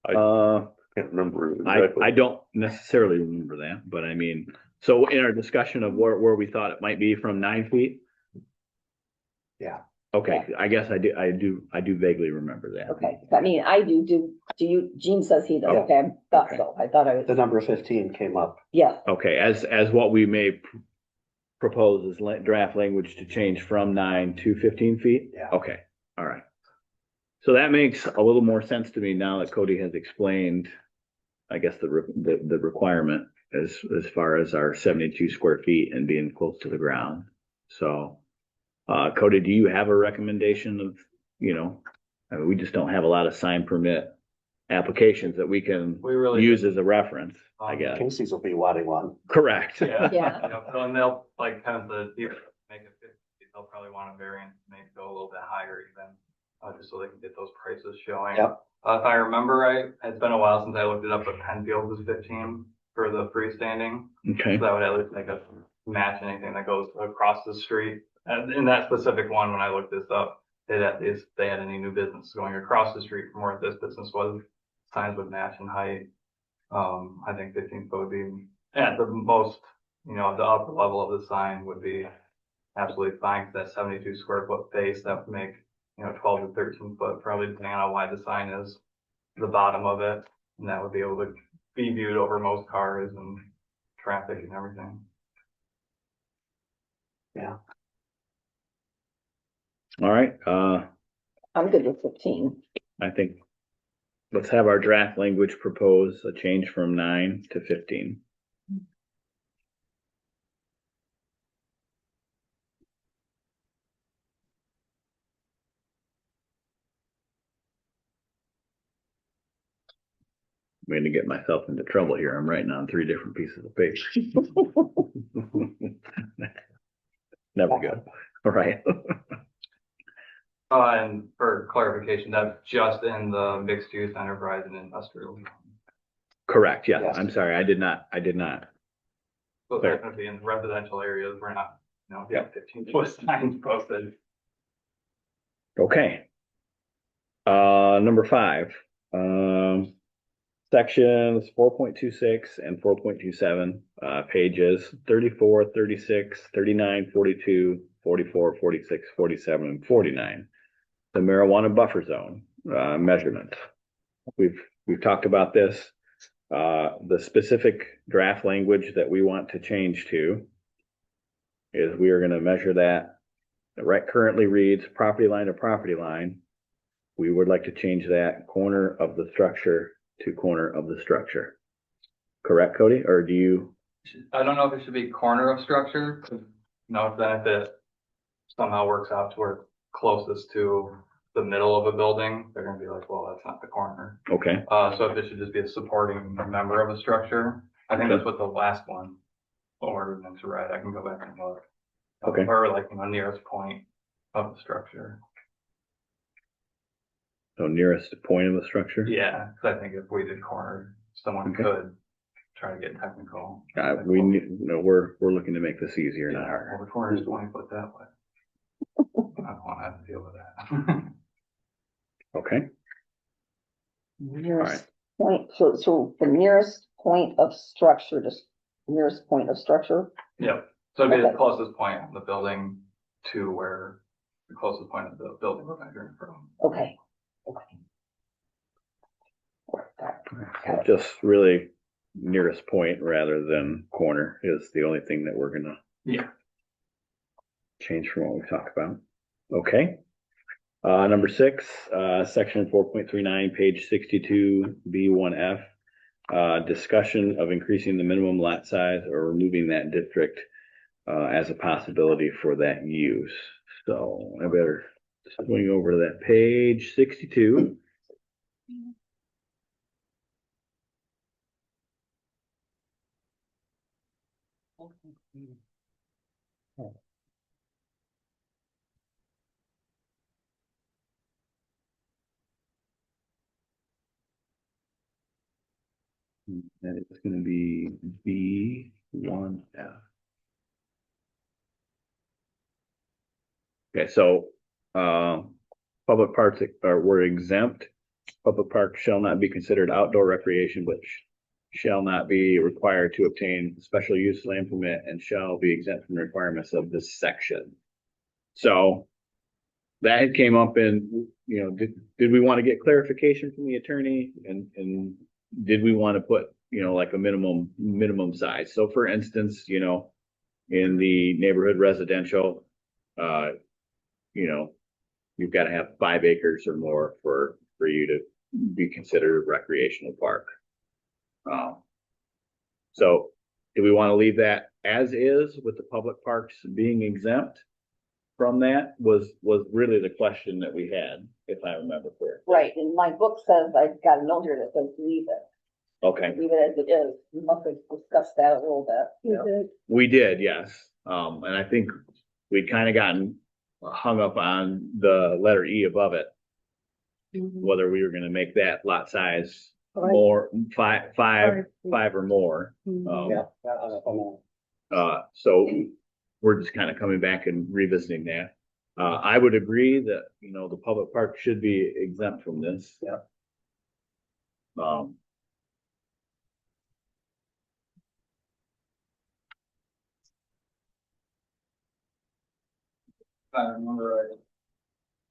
Can't remember I exactly. don't necessarily remember that, but I mean, so in our discussion of where we thought it might be from 9 feet? Yeah. Okay, I guess I do vaguely remember that. Okay, I mean, I do you, Gene says he does, Yeah. okay, thought Okay. so, I thought I The was, number 15 came up. yes, Okay, as what we may propose is draft language to change from 9 to 15 feet? Yeah. Okay, all right. So that makes a little more sense to me now that Cody has explained, I guess, the requirement as far as our 72 square feet and being close to the ground. So, Cody, do you have a recommendation of, I mean, we just don't have a lot of sign permit applications that we can We really use as a reference, I guess. Casey's will be wanting one. Correct. Yeah. Yeah. Yep, so and they'll like kind of make it 50, they'll probably want a variance, maybe go a little bit higher even, just so they can get those prices showing. Yep. If I remember right, it's been a while since I looked it up, but Penfield was 15 for the freestanding. Okay, So that would at least make us match anything that goes across the street. And in that specific one, when I looked this up, they had any new business going across the street from where this business was, signs would match in height. I think 15 foot would be at the most, the upper level of the sign would be absolutely fine. 'Cause that 72 square foot base, that would make, 12 to 13 foot, probably depending on how wide the sign is, the bottom of it. And that would be able to be viewed over most cars and traffic and everything. Yeah. all right, I'm good with 15. I think let's have our draft language propose a change from 9 to 15. I'm going to get myself into trouble here. I'm writing on 3 different pieces of paper. Never good. All right. And for clarification, that's just in the mixed use enterprise and industrial. Correct. Yeah. Yes. I'm sorry. I did not. So it's not gonna be in residential areas, we're not, yeah, 15-foot signs posted. Okay. Number 5, sections 4.26 and 4.27, pages 34, 36, 39, 42, 44, 46, 47, and 49. The marijuana buffer zone, measurement. We've talked about this. The specific draft language that we want to change to is we are going to measure that. It currently reads property line to property line. We would like to change that corner of the structure to corner of the structure. Correct, Cody? Or do you? I don't know if it should be corner of structure, because, then if it somehow works out to where it's closest to the middle of a building, they're gonna be like, well, that's not the corner. Okay, So if it should just be a supporting member of a structure, I think that's what the last one ordinance read. I can go back and look. Okay. Or like, nearest point of the structure. So nearest point of the structure? Yeah, cause I think if we did corner, someone Okay. could try to get technical. We're looking to make this easier, not Yeah, harder. well, the corner is 20 foot that way. I don't wanna have to deal with that. Okay, Nearest point, so the nearest point of structure, just nearest point of structure, Yep, so it'd be the Okay. closest point of the building to where the closest point of the building we're measuring from. okay. Okay. so just really nearest point rather than corner is the only thing that we're gonna Yeah. change from what we talked about. Okay. Number 6, section 4.39, page 62, B1F. Discussion of increasing the minimum lot size or removing that district as a possibility for that use. So I better swing over to that page 62. That is going to be B1F. Okay, so public parks were exempt. Public parks shall not be considered outdoor recreation, which shall not be required to obtain special use land permit and shall be exempt from the requirements of this section. So that had came up in, did we want to get clarification from the attorney and did we want to put, like a minimum size? So for instance, in the neighborhood residential, you've got to have 5 acres or more for you to be considered a recreational park. So do we want to leave that as is with the public parks being exempt from that was really the question that we had, if I remember correctly. Right, and my book says, I've got a note here that says leave it, Okay, leave it as it is. We must have discussed that a little bit. You did. we did, yes. And I think we'd kind of gotten hung up on the letter E above it, Mhm. whether we were going to make that lot size Right. more five or more. Mhm. Yeah. So we're just kind of coming back and revisiting that. I would agree that, the public park should be exempt from this. Yeah. If I remember right,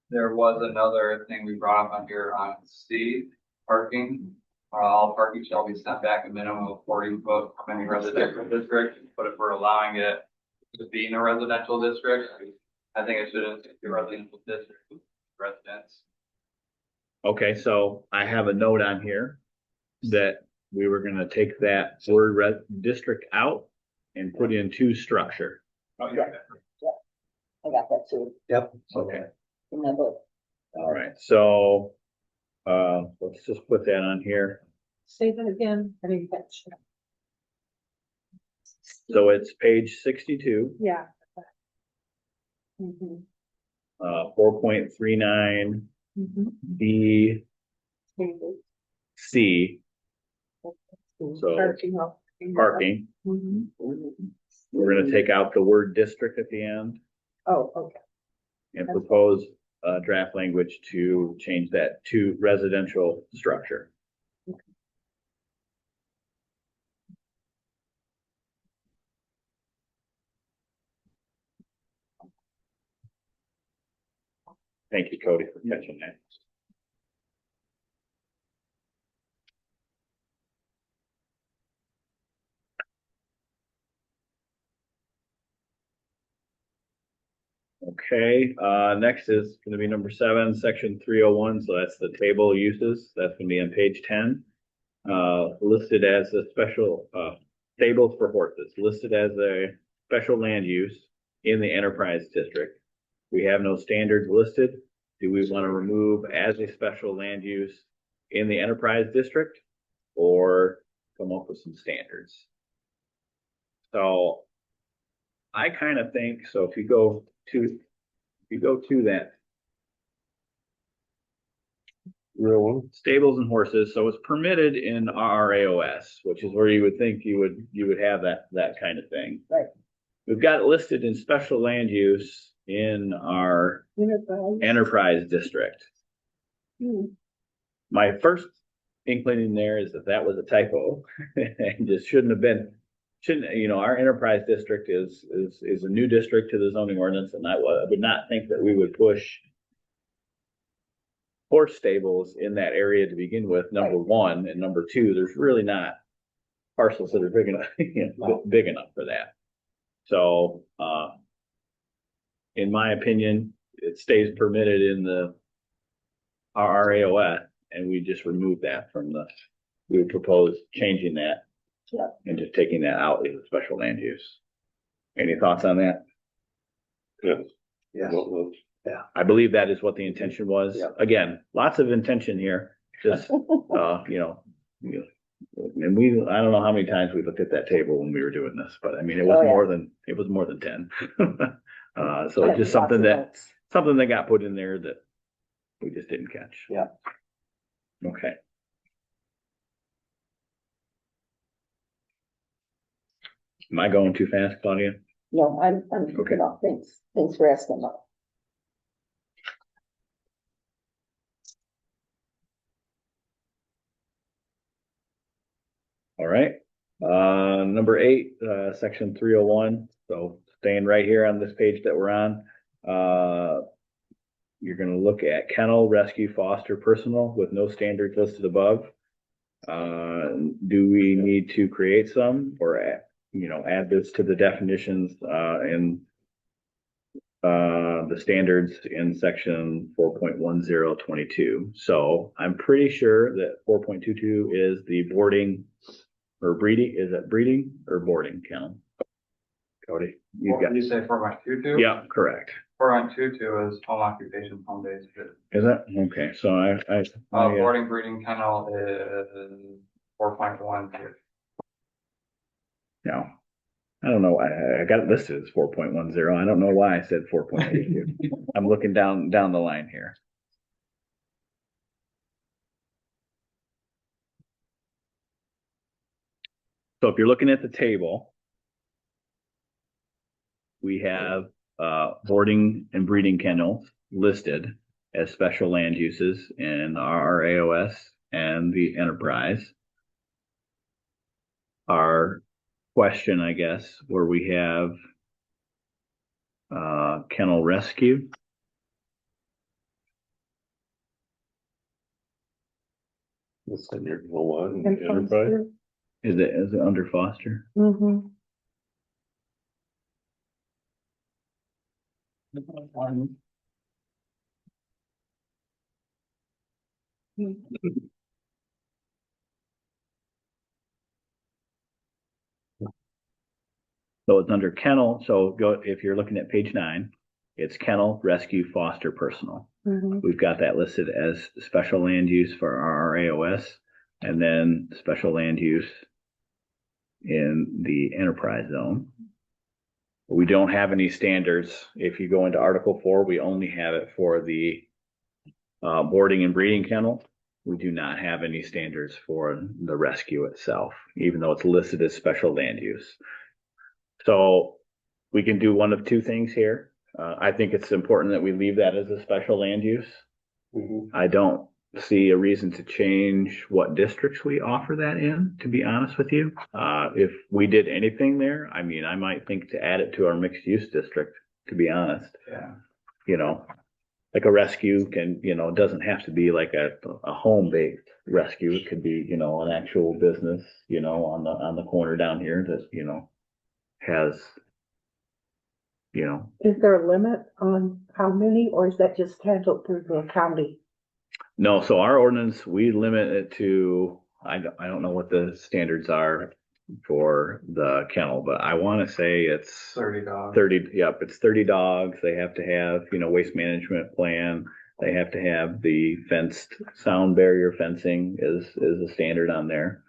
there was another thing we brought up on here on C, parking. All parking shall be set back a minimum of 40 foot from any residential district, but if we're allowing it to be in a residential district, I think it shouldn't be a residential district with residents. Okay, so I have a note on here that we were gonna take that word district out and put in to structure. Oh, yeah. I got that too, Yep. Okay, in my book. all right, so, let's just put that on here. Say that again. I didn't catch that. So it's page 62, Yeah. Mhm. 4.39 Mhm. B, Mhm. C, So- parking. Mhm. We're gonna take out the word district at the end Oh, okay. and propose draft language to change that to residential structure. Thank you, Cody, for catching that. Okay, next is gonna be number 7, section 301, so that's the table uses, that's gonna be on page 10. Listed as a special, stables for horses, listed as a special land use in the enterprise district. We have no standards listed. Do we want to remove as a special land use in the enterprise district? Or come up with some standards? So I kind of think, so if you go to that real one. Stables and horses, so it's permitted in RRAOS, which is where you would think you would have that kind of thing. Right. We've got it listed in special land use in our enterprise district. My first inkling there is that was a typo and just shouldn't have been. Our enterprise district is a new district to the zoning ordinance, and I would not think that we would push horse stables in that area to begin with, number one, and number two, there's really not parcels that are big enough, big enough for that. So, in my opinion, it stays permitted in the RRAOS, and we just remove that we would propose changing that. Yeah. And just taking that out as a special land use. Any thoughts on that? Yes. Yes. Well, I believe that is what the intention was. Yeah. Again, lots of intention here, just, and I don't know how many times we looked at that table when we were doing this, but I mean, it was more than 10. So it's just something that got put in there that we just didn't catch. Yeah. Okay. Am I going too fast, Claudia? No, I'm Okay. looking up. Thanks for asking that. All right. Number 8, section 301. So staying right here on this page that we're on. You're going to look at kennel, rescue, foster, personal with no standards listed above. Do we need to create some or add this to the definitions in the standards in section 4.1022? So I'm pretty sure that 4.22 is the boarding or breeding. Is it breeding or boarding kennel? Cody, What did you say, 4.22? Yeah, correct. 4.22 is home occupation, home based. Is that okay? So I Boarding breeding kennel is 4.1. no, I don't know. I got it listed as 4.10. I don't know why I said 4.22. I'm looking down the line here. So if you're looking at the table, we have boarding and breeding kennels listed as special land uses in our AOS and the enterprise. Our question, I guess, where we have kennel rescue. What's in your one enterprise? Is it under foster? Mm-hmm. So it's under kennel. So if you're looking at page 9, it's kennel, rescue, foster, personal. Mm-hmm. We've got that listed as special land use for our AOS, and then special land use in the enterprise zone. We don't have any standards. If you go into Article 4, we only have it for the boarding and breeding kennel. We do not have any standards for the rescue itself, even though it's listed as special land use. So we can do one of two things here. I think it's important that we leave that as a special land use. Mhm. I don't see a reason to change what districts we offer that in, to be honest with you. If we did anything there, I mean, I might think to add it to our mixed use district, to be honest. Yeah. Like a rescue can, it doesn't have to be like a home-based rescue. It could be, an actual business, on the corner down here that, has, Is there a limit on how many, or is that just handled through the county? no. So our ordinance, we limit it to, I don't know what the standards are for the kennel, but I want to say it's 30 dogs. 30. Yep. It's 30 dogs. They have to have, waste management plan. They have to have the fenced sound barrier fencing is a standard on there.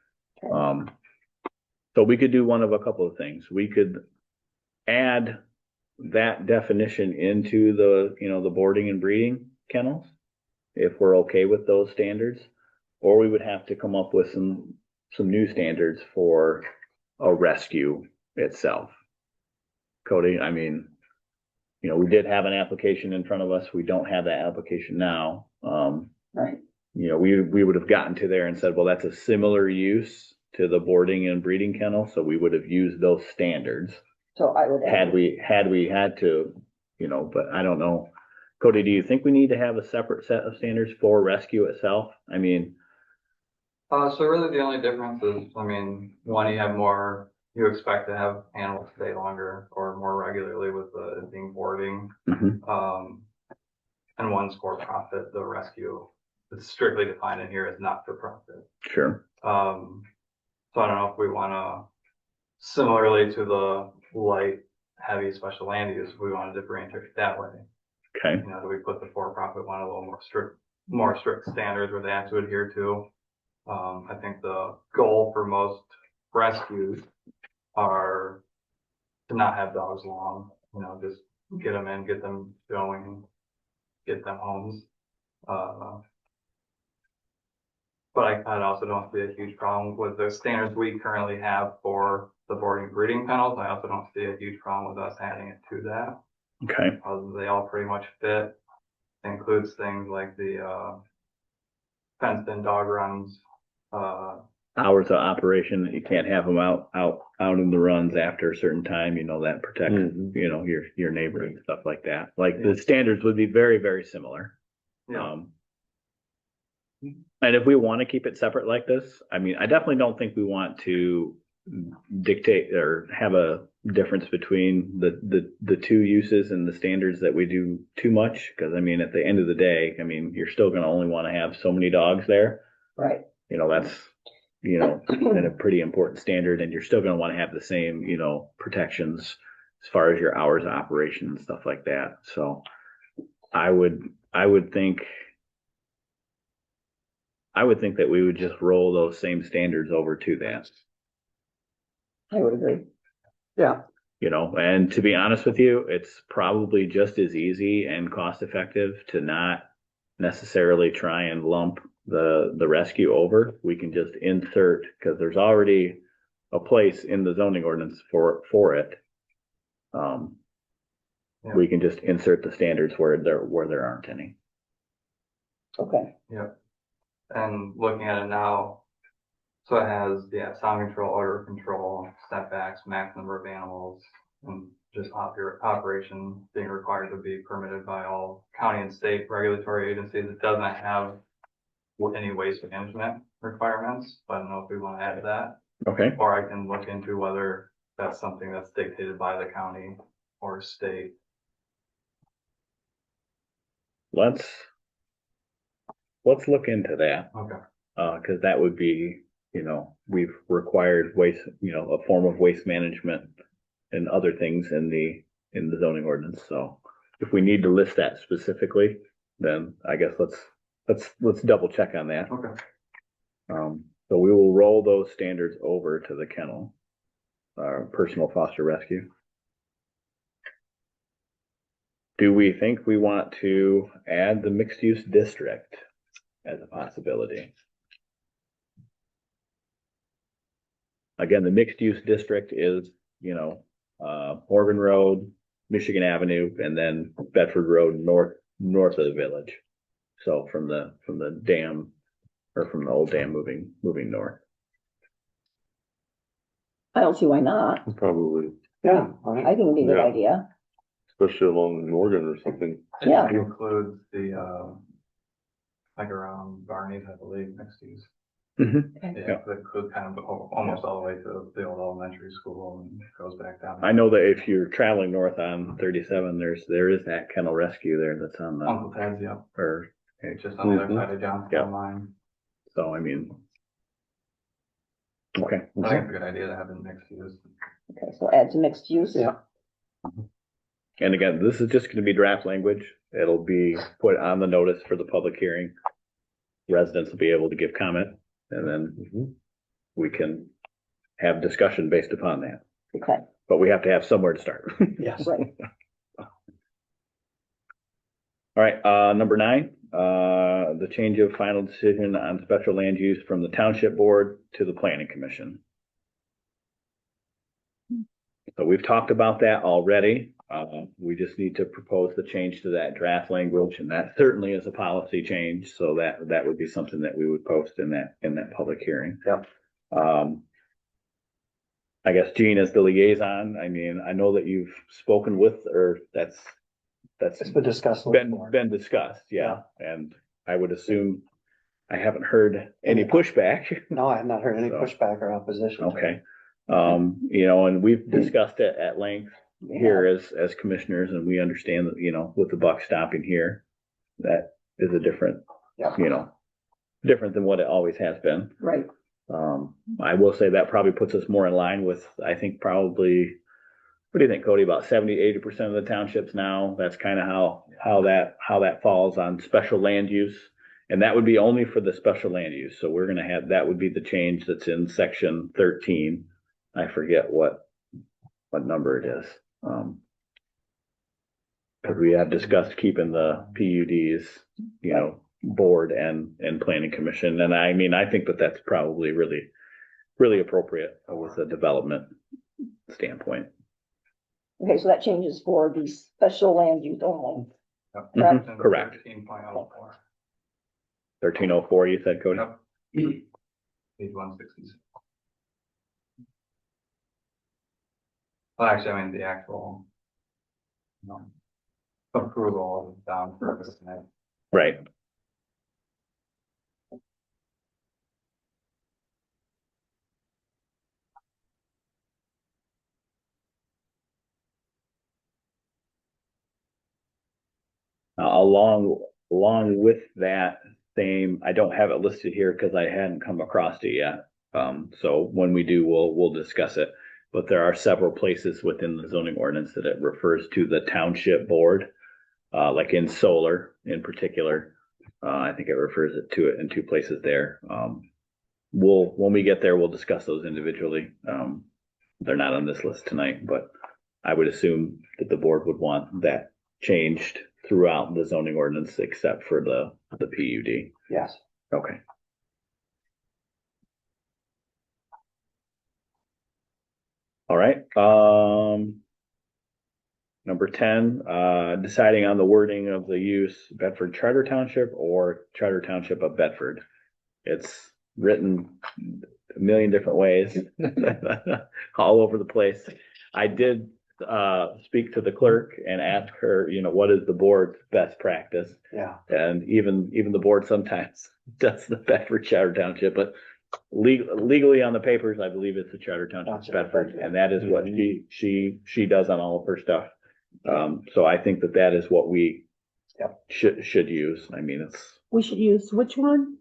So we could do one of a couple of things. We could add that definition into the, the boarding and breeding kennels if we're okay with those standards. Or we would have to come up with some new standards for a rescue itself. Cody, I mean, you know, we did have an application in front of us. We don't have that application now. Right, You know, we would have gotten to there and said, well, that's a similar use to the boarding and breeding kennel. So we would have used those standards so I would. had we had to, you know, but I don't know. Cody, do you think we need to have a separate set of standards for rescue itself? I mean, So really the only difference is, I mean, one, you expect to have animals stay longer or more regularly with it being boarding. mhm, And one's for profit, the rescue, it's strictly defined in here as not for profit. sure. So I don't know if we wanna, similarly to the light, heavy special land use, we wanna differentiate it that way. Okay. You know, do we put the for-profit one a little more strict standards where they have to adhere to? I think the goal for most rescues are to not have dogs long, you know, just get them in, get them going, get them homes. But I also don't see a huge problem with the standards we currently have for the boarding breeding kennels. I also don't see a huge problem with us adding it to that. Okay. They all pretty much fit. Includes things like the fenced in dog runs, Hours of operation that you can't have them out in the runs after a certain time, you know, that protects, Mhm. you know, your neighbor and stuff like that. Like the standards would be very, very similar. yeah. And if we want to keep it separate like this, I mean, I definitely don't think we want to dictate or have a difference between the two uses and the standards that we do too much. Cause I mean, at the end of the day, I mean, you're still going to only want to have so many dogs there. Right, You know, that's, you know, and a pretty important standard, and you're still going to want to have the same, you know, protections as far as your hours of operation and stuff like that. So I would think that we would just roll those same standards over to that, I would agree. Yeah, you know, and to be honest with you, it's probably just as easy and cost effective to not necessarily try and lump the rescue over. We can just insert, because there's already a place in the zoning ordinance for it. Yeah. We can just insert the standards where there aren't any. Okay, And looking at it now, so it has, sound control, odor control, setbacks, max number of animals, and just operation being required to be permitted by all county and state regulatory agencies. It doesn't have any waste management requirements, but I don't know if we want to add that. Okay. Or I can look into whether that's something that's dictated by the county or state. Let's look into that. Okay. Cause that would be, you know, we've required waste, you know, a form of waste management and other things in the zoning ordinance. So if we need to list that specifically, then I guess let's double check on that. Okay. So we will roll those standards over to the kennel, personal foster rescue. Do we think we want to add the mixed use district as a possibility? Again, the mixed use district is, you know, Morgan Road, Michigan Avenue, and then Bedford Road north of the village. So from the dam, or from the old dam moving north. I don't see why not. Probably, yeah. I think it'd be a good Yeah. idea. especially along Morgan or something. Yeah. It includes the, like around Barney's, I believe, next use. Mhm. Yeah, it includes kind of almost all the way to the old elementary school and goes back down. I know that if you're traveling north on 37, there is that kennel rescue there that's on the, Uncle Ted's, yeah, or, it's just on the other Mhm. side of John's Yeah. line. so I mean. Okay. I think it's a good idea to have it mixed use. Okay, so add to mixed use. Yeah. And again, this is just gonna be draft language. It'll be put on the notice for the public hearing. Residents will be able to give comment, and then we can have discussion based upon that. Okay, But we have to have somewhere to start. Yes. right. All right, number 9, the change of final decision on special land use from the township board to the planning commission. So we've talked about that already. We just need to propose the change to that draft language, and that certainly is a policy change. So that would be something that we would post in that public hearing. Yep. I guess Gene is the liaison. I mean, I know that you've spoken with, or that's It's been discussed. been discussed, yeah. And I would assume I haven't heard any pushback. No, I have not heard any So. pushback or opposition. Okay. And we've discussed it at length here as commissioners, and we understand that, with the buck stopping here, that is a different, Yeah. different than what it always has been. Right. I will say that probably puts us more in line with, I think probably, what do you think, Cody? About 70-80% of the townships now. That's kind of how that falls on special land use. And that would be only for the special land use. So we're going to have, that would be the change that's in section 13. I forget what number it is. Because we have discussed keeping the PUDs, board and planning commission. And I mean, I think that that's probably really, really appropriate with a development standpoint. Okay, so that changes for the special land use only. Mhm, correct. 13.04. 1304, you said, Cody? Yep. Page 160. Well, actually, I mean, the actual approval is down for this tonight. Right. Along with that same, I don't have it listed here because I hadn't come across it yet. So when we do, we'll discuss it. But there are several places within the zoning ordinance that it refers to the township board, like in solar in particular. I think it refers to it in 2 places there. When we get there, we'll discuss those individually. They're not on this list tonight, but I would assume that the board would want that changed throughout the zoning ordinance except for the PUD. Yes. Okay. All right. Number 10, deciding on the wording of the use Bedford Charter Township or Charter Township of Bedford. It's written a million different ways all over the place. I did speak to the clerk and ask her, what is the board's best practice? Yeah. And even the board sometimes does the Bedford Charter Township, but legally on the papers, I believe it's the Charter Township of Bedford, and that is what she does on all of her stuff. So I think that is what we should use. I mean, We should use which one?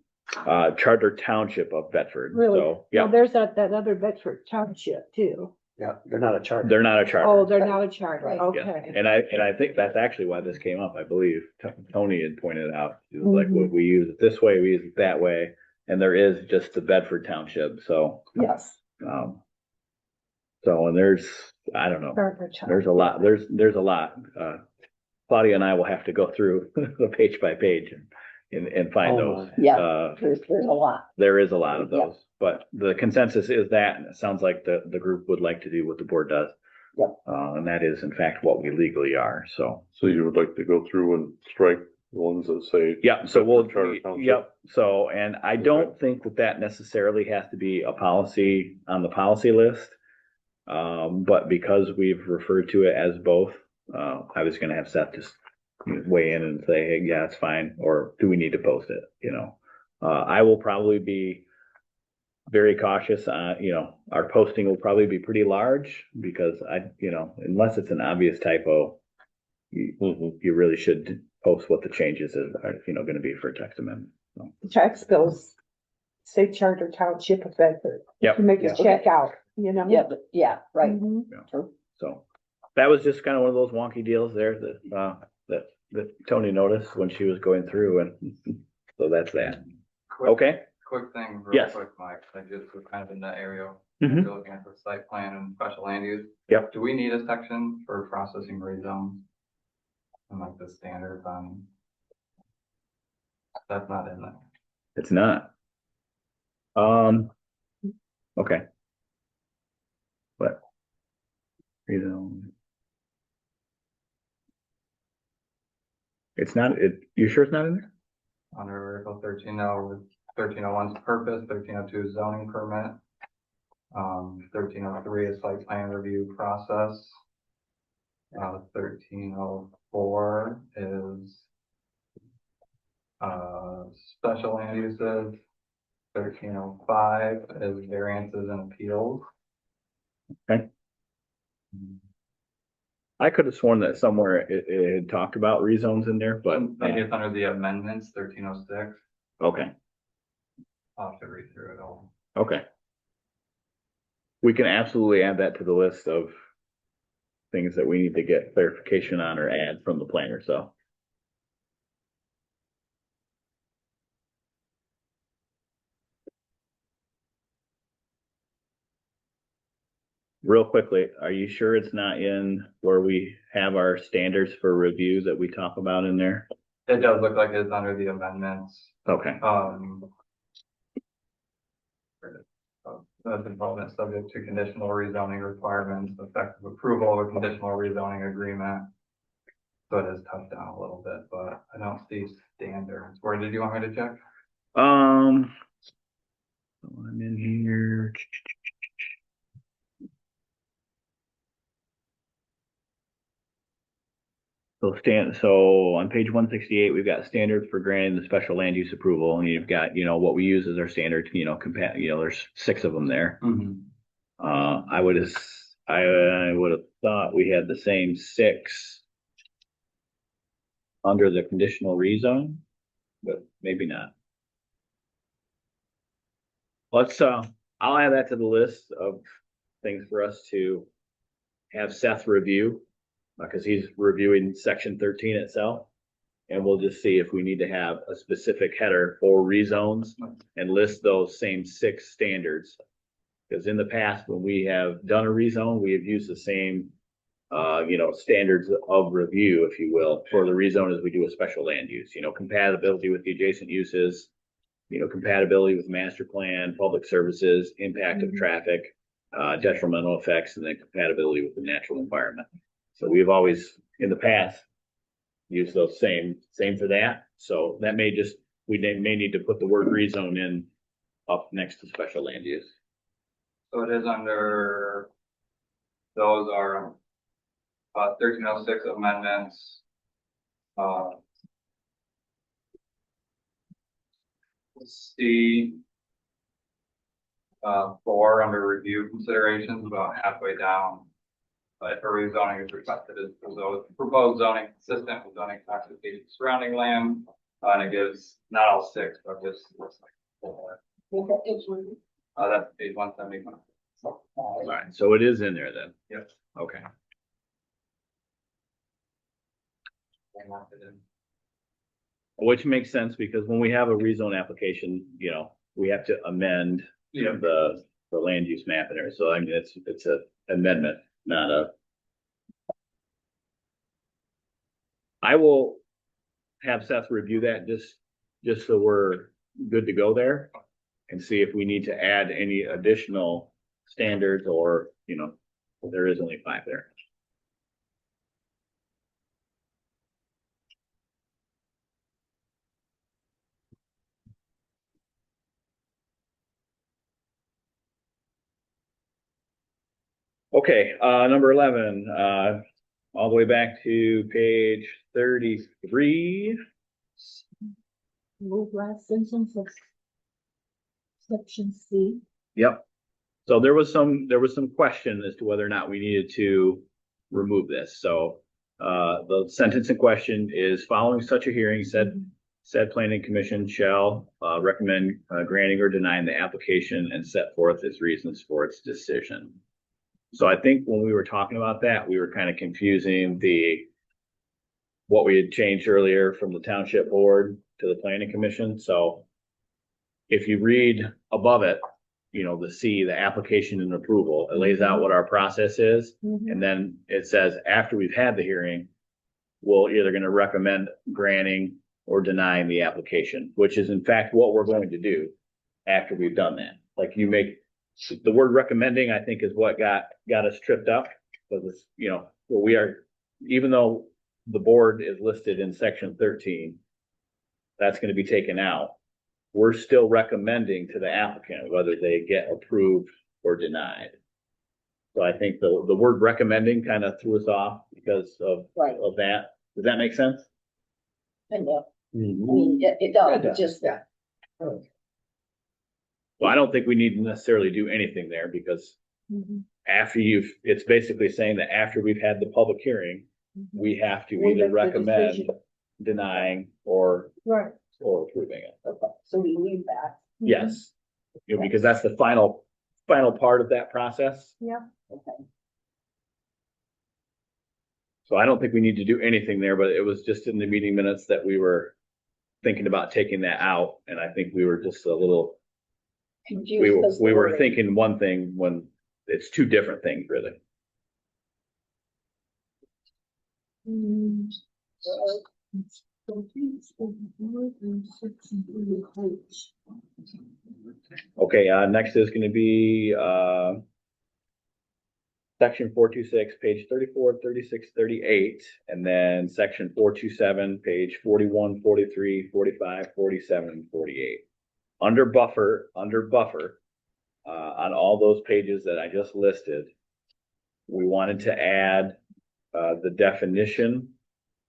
Charter Township of Bedford. Really? So, yeah, Well, there's that other Bedford Township too. Yeah, they're not a charter. they're not a charter. Oh, they're not a charter, Right. Yeah. okay. And I think that's actually why this came up. I believe Tony had pointed out, he was like, well, we use it this way, we use it that way. And there is just the Bedford Township. So, Yes. and there's, I don't know, Charter Township. there's a lot. Claudia and I will have to go through the page by page and find those. Yeah, there's a lot. There is a lot of those, but the consensus is that, and it sounds like the group would like to do what the board does. Yep. And that is in fact what we legally are, so. So you would like to go through and strike the ones that say. Yeah, so we'll, Bedford Charter Township? yep, so, and I don't think that necessarily has to be a policy on the policy list. But because we've referred to it as both, I was gonna have Seth just weigh in and say, hey, yeah, it's fine, or do we need to post it, I will probably be very cautious, our posting will probably be pretty large, because unless it's an obvious typo, you really should post what the changes are, gonna be for text amendment. So. The text goes, say Charter Township of Bedford. Yep. To make it Yeah. check out, Yeah, right. Mhm. True. So that was just kind of one of those wonky deals there that Tony noticed when she was going through, and so that's that. Okay. Quick thing, real Yes. quick, Mike, I just was kind of in that area. Mhm. You're looking at the site plan and special land use. Yep. Do we need a section for processing rezones? And like the standards on That's not in there. It's not. Okay. But, you know. It's not, you sure it's not in there? Under Article 1301's purpose, 1302 zoning permit. 1303 is site plan review process. 1304 is special land uses. 1305 is variances and appeals. Okay. I could have sworn that somewhere it had talked about rezones in there, but, Maybe it's under the amendments, 1306. okay, I'll have to read through it all. okay. We can absolutely add that to the list of things that we need to get clarification on or add from the planner, so. Real quickly, are you sure it's not in where we have our standards for review that we talk about in there? It does look like it's under the amendments. Okay, Development subject to conditional rezoning requirements, effective approval of a conditional rezoning agreement. So it is touched down a little bit, but I don't see standards. Where did you want me to check? so I'm in here. So on page 168, we've got standards for granting the special land use approval, and you've got, what we use as our standard, there's 6 of them there. I would have thought we had the same 6 under the conditional rezone, but maybe not. I'll add that to the list of things for us to have Seth review, because he's reviewing section 13 itself. And we'll just see if we need to have a specific header for rezones and list those same 6 standards. Because in the past, when we have done a rezone, we have used the same, standards of review, if you will, for the rezone as we do a special land use, compatibility with the adjacent uses, compatibility with master plan, public services, impact of traffic, detrimental effects, and then compatibility with the natural environment. So we've always, in the past, used those same for that. So that may need to put the word rezone in up next to special land use. So it is under, those are 1306 amendments. C 4 under review considerations, about halfway down. If a rezoning is requested, is proposed zoning consistent with zoning classification surrounding land, and it gives not all 6, but just looks like 4. That's page 175. All right, so it is in there then. Yep. Okay. Which makes sense, because when we have a rezone application, we have to amend the land use map in there. So I mean, it's an amendment, not a. I will have Seth review that just so we're good to go there, and see if we need to add any additional standards, or there is only 5 there. Okay, number 11, all the way back to page 33. Move last sentence of section C. Yep. So there was some question as to whether or not we needed to remove this. So the sentence in question is, following such a hearing, said planning commission shall recommend granting or denying the application and set forth its reasons for its decision. So I think when we were talking about that, we were kind of confusing what we had changed earlier from the township board to the planning commission. So if you read above it, the C, the application and approval, it lays out what our process is. And then it says, after we've had the hearing, we're either going to recommend granting or denying the application, which is in fact what we're going to do after we've done that. Like you make, the word recommending, I think, is what got us tripped up. Because it's, you know, we are, even though the board is listed in section 13, that's gonna be taken out. We're still recommending to the applicant whether they get approved or denied. So I think the word recommending kind of threw us off because Right. of that. Does that make sense? And, I mean, it does, it just, Yeah. Well, I don't think we need to necessarily do anything there because Mhm. after it's basically saying that after we've had the public hearing, we have to We either make the recommend, decision. denying, or Right. approving it. okay, so we leave that. Yes. You know, because that's the final part of that process. Okay. So I don't think we need to do anything there, but it was just in the meeting minutes that we were thinking about taking that out. And I think we were just a little, Confused. 'cause we the were wording- thinking one thing when it's two different things, really. Mm. Okay, next is gonna be, section 426, page 34, 36, 38, and then section 427, page 41, 43, 45, 47, and 48. Under buffer, on all those pages that I just listed, we wanted to add, the definition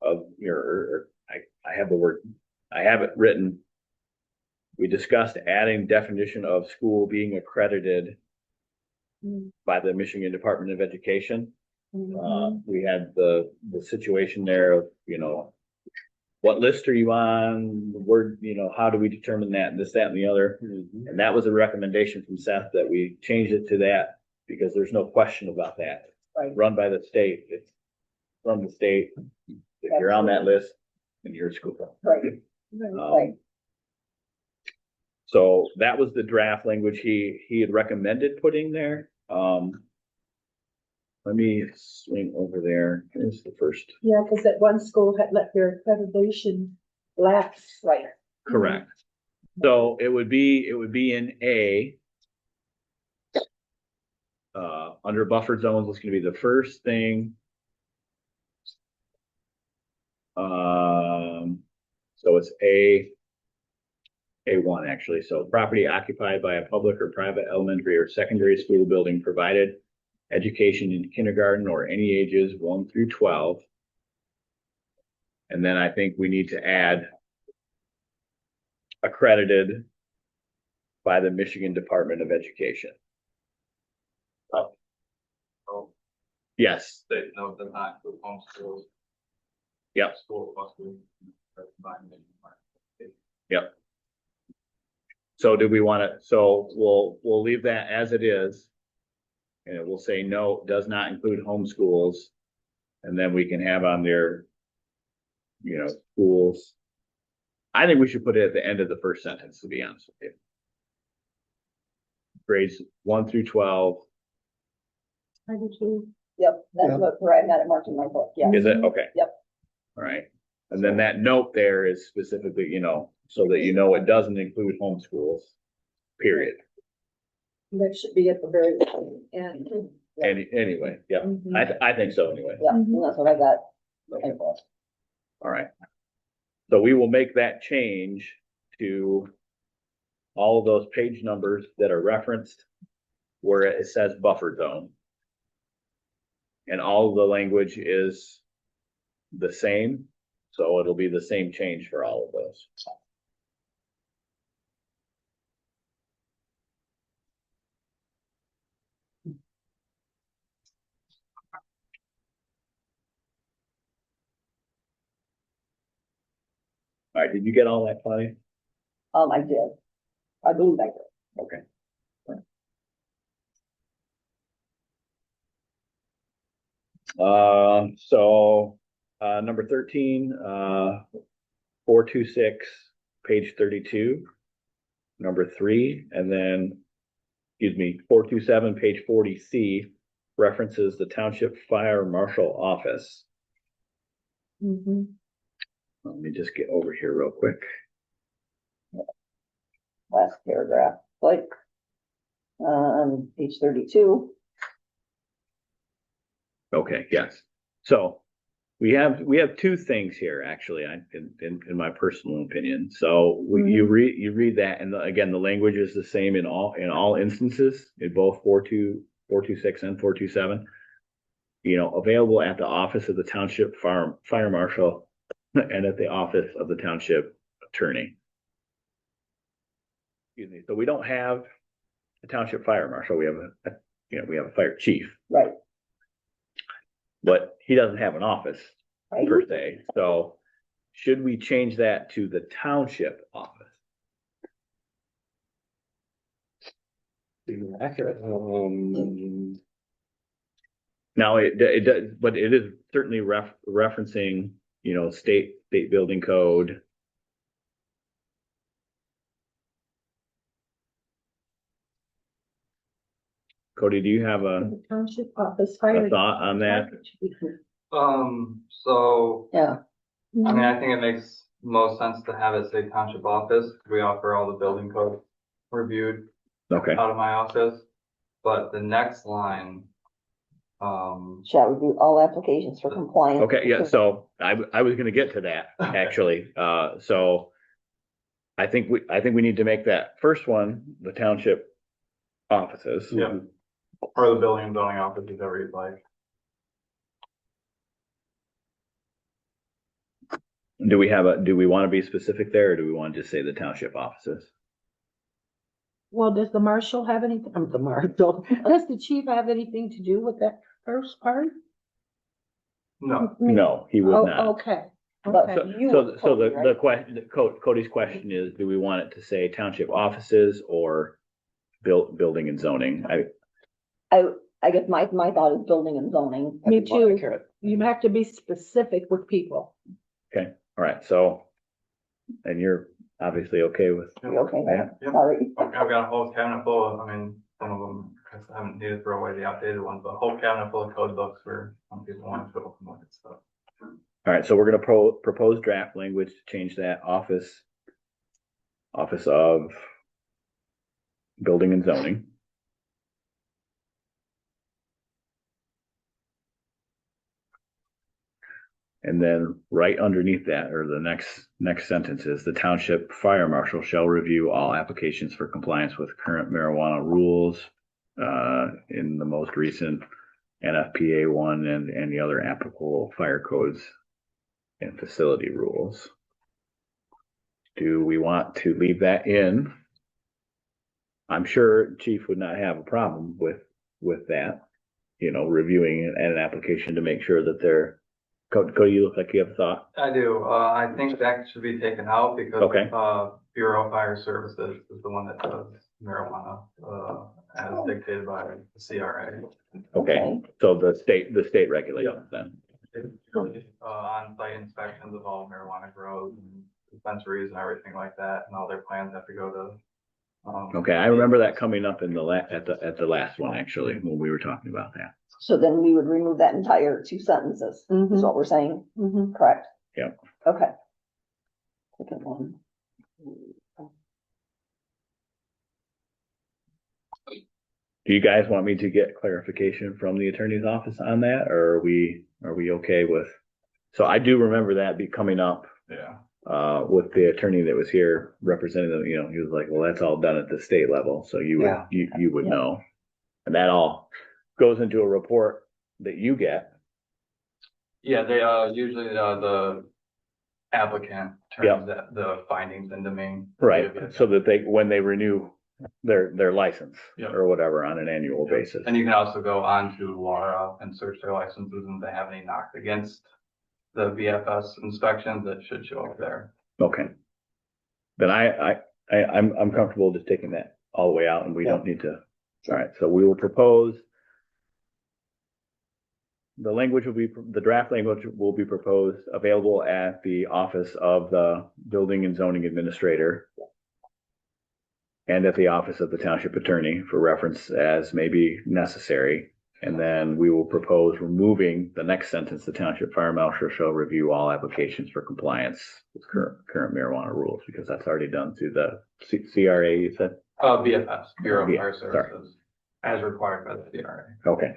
of I have the word, I have it written. We discussed adding definition of school being accredited by the Michigan Department of Education. We had the situation there of, you know, what list are you on? Where, you know, how do we determine that, this, that, and the other? And that was a recommendation from Seth that we changed it to that because there's no question about that. Right. Run by the state, it's from the state. If you're on that list, then you're a school. Right, right. So that was the draft language he had recommended putting there. Let me swing over there. Here's the first. Yeah, because that one school had let their accreditation lapse. Right. Correct. So it would be in A. Under buffer zones, it's gonna be the first thing. So it's A1 actually. So property occupied by a public or private elementary or secondary school building provided education in kindergarten or any ages 1 through 12. And then I think we need to add accredited by the Michigan Department of Education. Oh, Yes, they know they're not for homeschools. Yep. School must be. Yep. So do we want to, so we'll leave that as it is. And we'll say no, does not include homeschools. And then we can have on there, you know, schools. I think we should put it at the end of the first sentence, to be honest with you. Grades 1 through 12. I do too. Yep, that's Yeah. where I had it marked in my book, yeah. Is it? Okay. Yep. All right. And then that note there is specifically, you know, so that you know it doesn't include homeschools, period. That should be at the very end. Anyway, yeah, Mhm. I think so anyway. Yeah, Mhm. and that's what I got. Okay. All right. So we will make that change to all of those page numbers that are referenced where it says buffer zone. And all of the language is the same, so it'll be the same change for all of those. All right, did you get all that, Claudia? I did. I believe I did. Okay. Number 13, 426, page 32, number 3, and then, excuse me, 427, page 40C references the Township Fire Marshal Office. Mhm. Let me just get over here real quick. Last paragraph, like, page 32. Okay, yes. So we have two things here, actually, in my personal opinion. So you read that, and again, the language is the same in all instances, in both 426 and 427. Available at the office of the township fire marshal and at the office of the township attorney. Excuse me. So we don't have a township fire marshal. We have a fire chief, Right. but he doesn't have an office Right. per se. So should we change that to the township office? Be accurate. Now it does, but it is certainly referencing, state building code. Cody, do you have a The township office fire. thought on that? So, Yeah, I mean, I think it makes most sense to have it say township office. We offer all the building code reviewed Okay. out of my office. But the next line, shall review all applications for compliance. Okay, yeah, so I was gonna get to that, actually. So I think we need to make that first one, the township offices. yeah, or the building and zoning office, whatever you'd like. Do we want to be specific there, or do we want to just say the township offices? Well, does the marshal have anything, the marshal, does the chief have anything to do with that first part? No, No, he would Oh, not. okay, But okay. you So were the right? question, Cody's question is, do we want it to say township offices or building and zoning? I guess my thought is building and zoning. Me That'd be more too. accurate. You have to be specific with people. Okay, all right, so, and you're obviously okay with, You okay, Yeah. Yep. sorry. I've got a whole cabinet full of, I mean, some of them, I haven't needed to throw away the outdated ones, but a whole cabinet full of code books for some people want to fiddle and look at stuff. all right, so we're gonna propose draft language to change that office of building and zoning. And then right underneath that, or the next sentence is, the township fire marshal shall review all applications for compliance with current marijuana rules in the most recent NFPA 1 and any other applicable fire codes and facility rules. Do we want to leave that in? I'm sure chief would not have a problem with that, reviewing an application to make sure that they're. Cody, you look like you have a thought. I do, I think that should be taken out because, Okay. Bureau of Fire Services is the one that does marijuana, as dictated by the CRA. Okay, so the state regulations then. On-site inspections of all marijuana grows and dispensaries and everything like that, and all their plans have to go to. Okay, I remember that coming up in at the last one, actually, when we were talking about that. So then we would remove that entire two sentences, is Mhm. what we're saying, Mhm. correct? Yeah. Okay. Second one. Do you guys want me to get clarification from the attorney's office on that, or are we okay with? So I do remember that be coming up, Yeah. with the attorney that was here representing them, he was like, well, that's all done at the state level, so you would, you would Yeah. know. And that all goes into a report that you get. Yeah, they, usually, the applicant Yeah. turns the findings into me. Right, so that when they renew their license Yeah. or whatever on an annual basis. And you can also go on to Laura and search their licenses, and if they have any knocked against the VFS inspections, that should show up there. Okay. Then I'm comfortable just taking that all the way out, and we don't need to. All right, so we will propose. The draft language will be proposed, available at the office of the building and zoning administrator and at the office of the township attorney for reference as may be necessary And then we will propose removing the next sentence, the township fire marshal shall review all applications for compliance with current marijuana rules, because that's already done through the CRA, you said? BFS, Bureau of Yeah, Fire sorry. Services, as required by the CRA. Okay.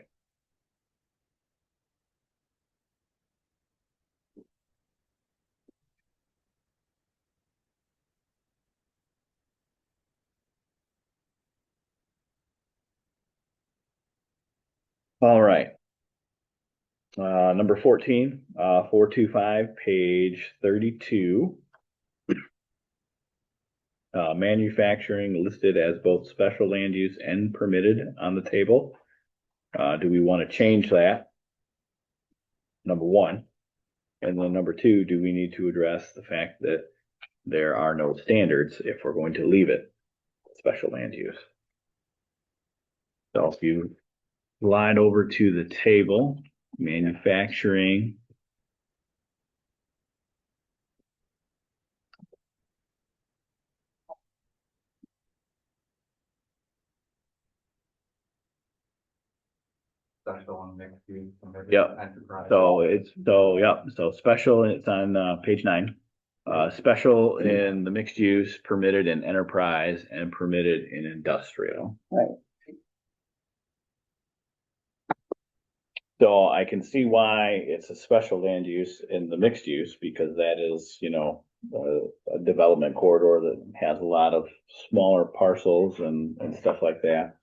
All right. Number 14, 425, page 32. Manufacturing listed as both special land use and permitted on the table. Do we want to change that? Number one. And then number two, do we need to address the fact that there are no standards if we're going to leave it special land use? So if you slide over to the table, manufacturing. Special and mixed use. Yep. Enterprise. So special, it's on page 9. Special in the mixed use, permitted in enterprise, and permitted in industrial. Right. So I can see why it's a special land use in the mixed use, because that is, a development corridor that has a lot of smaller parcels and stuff like that.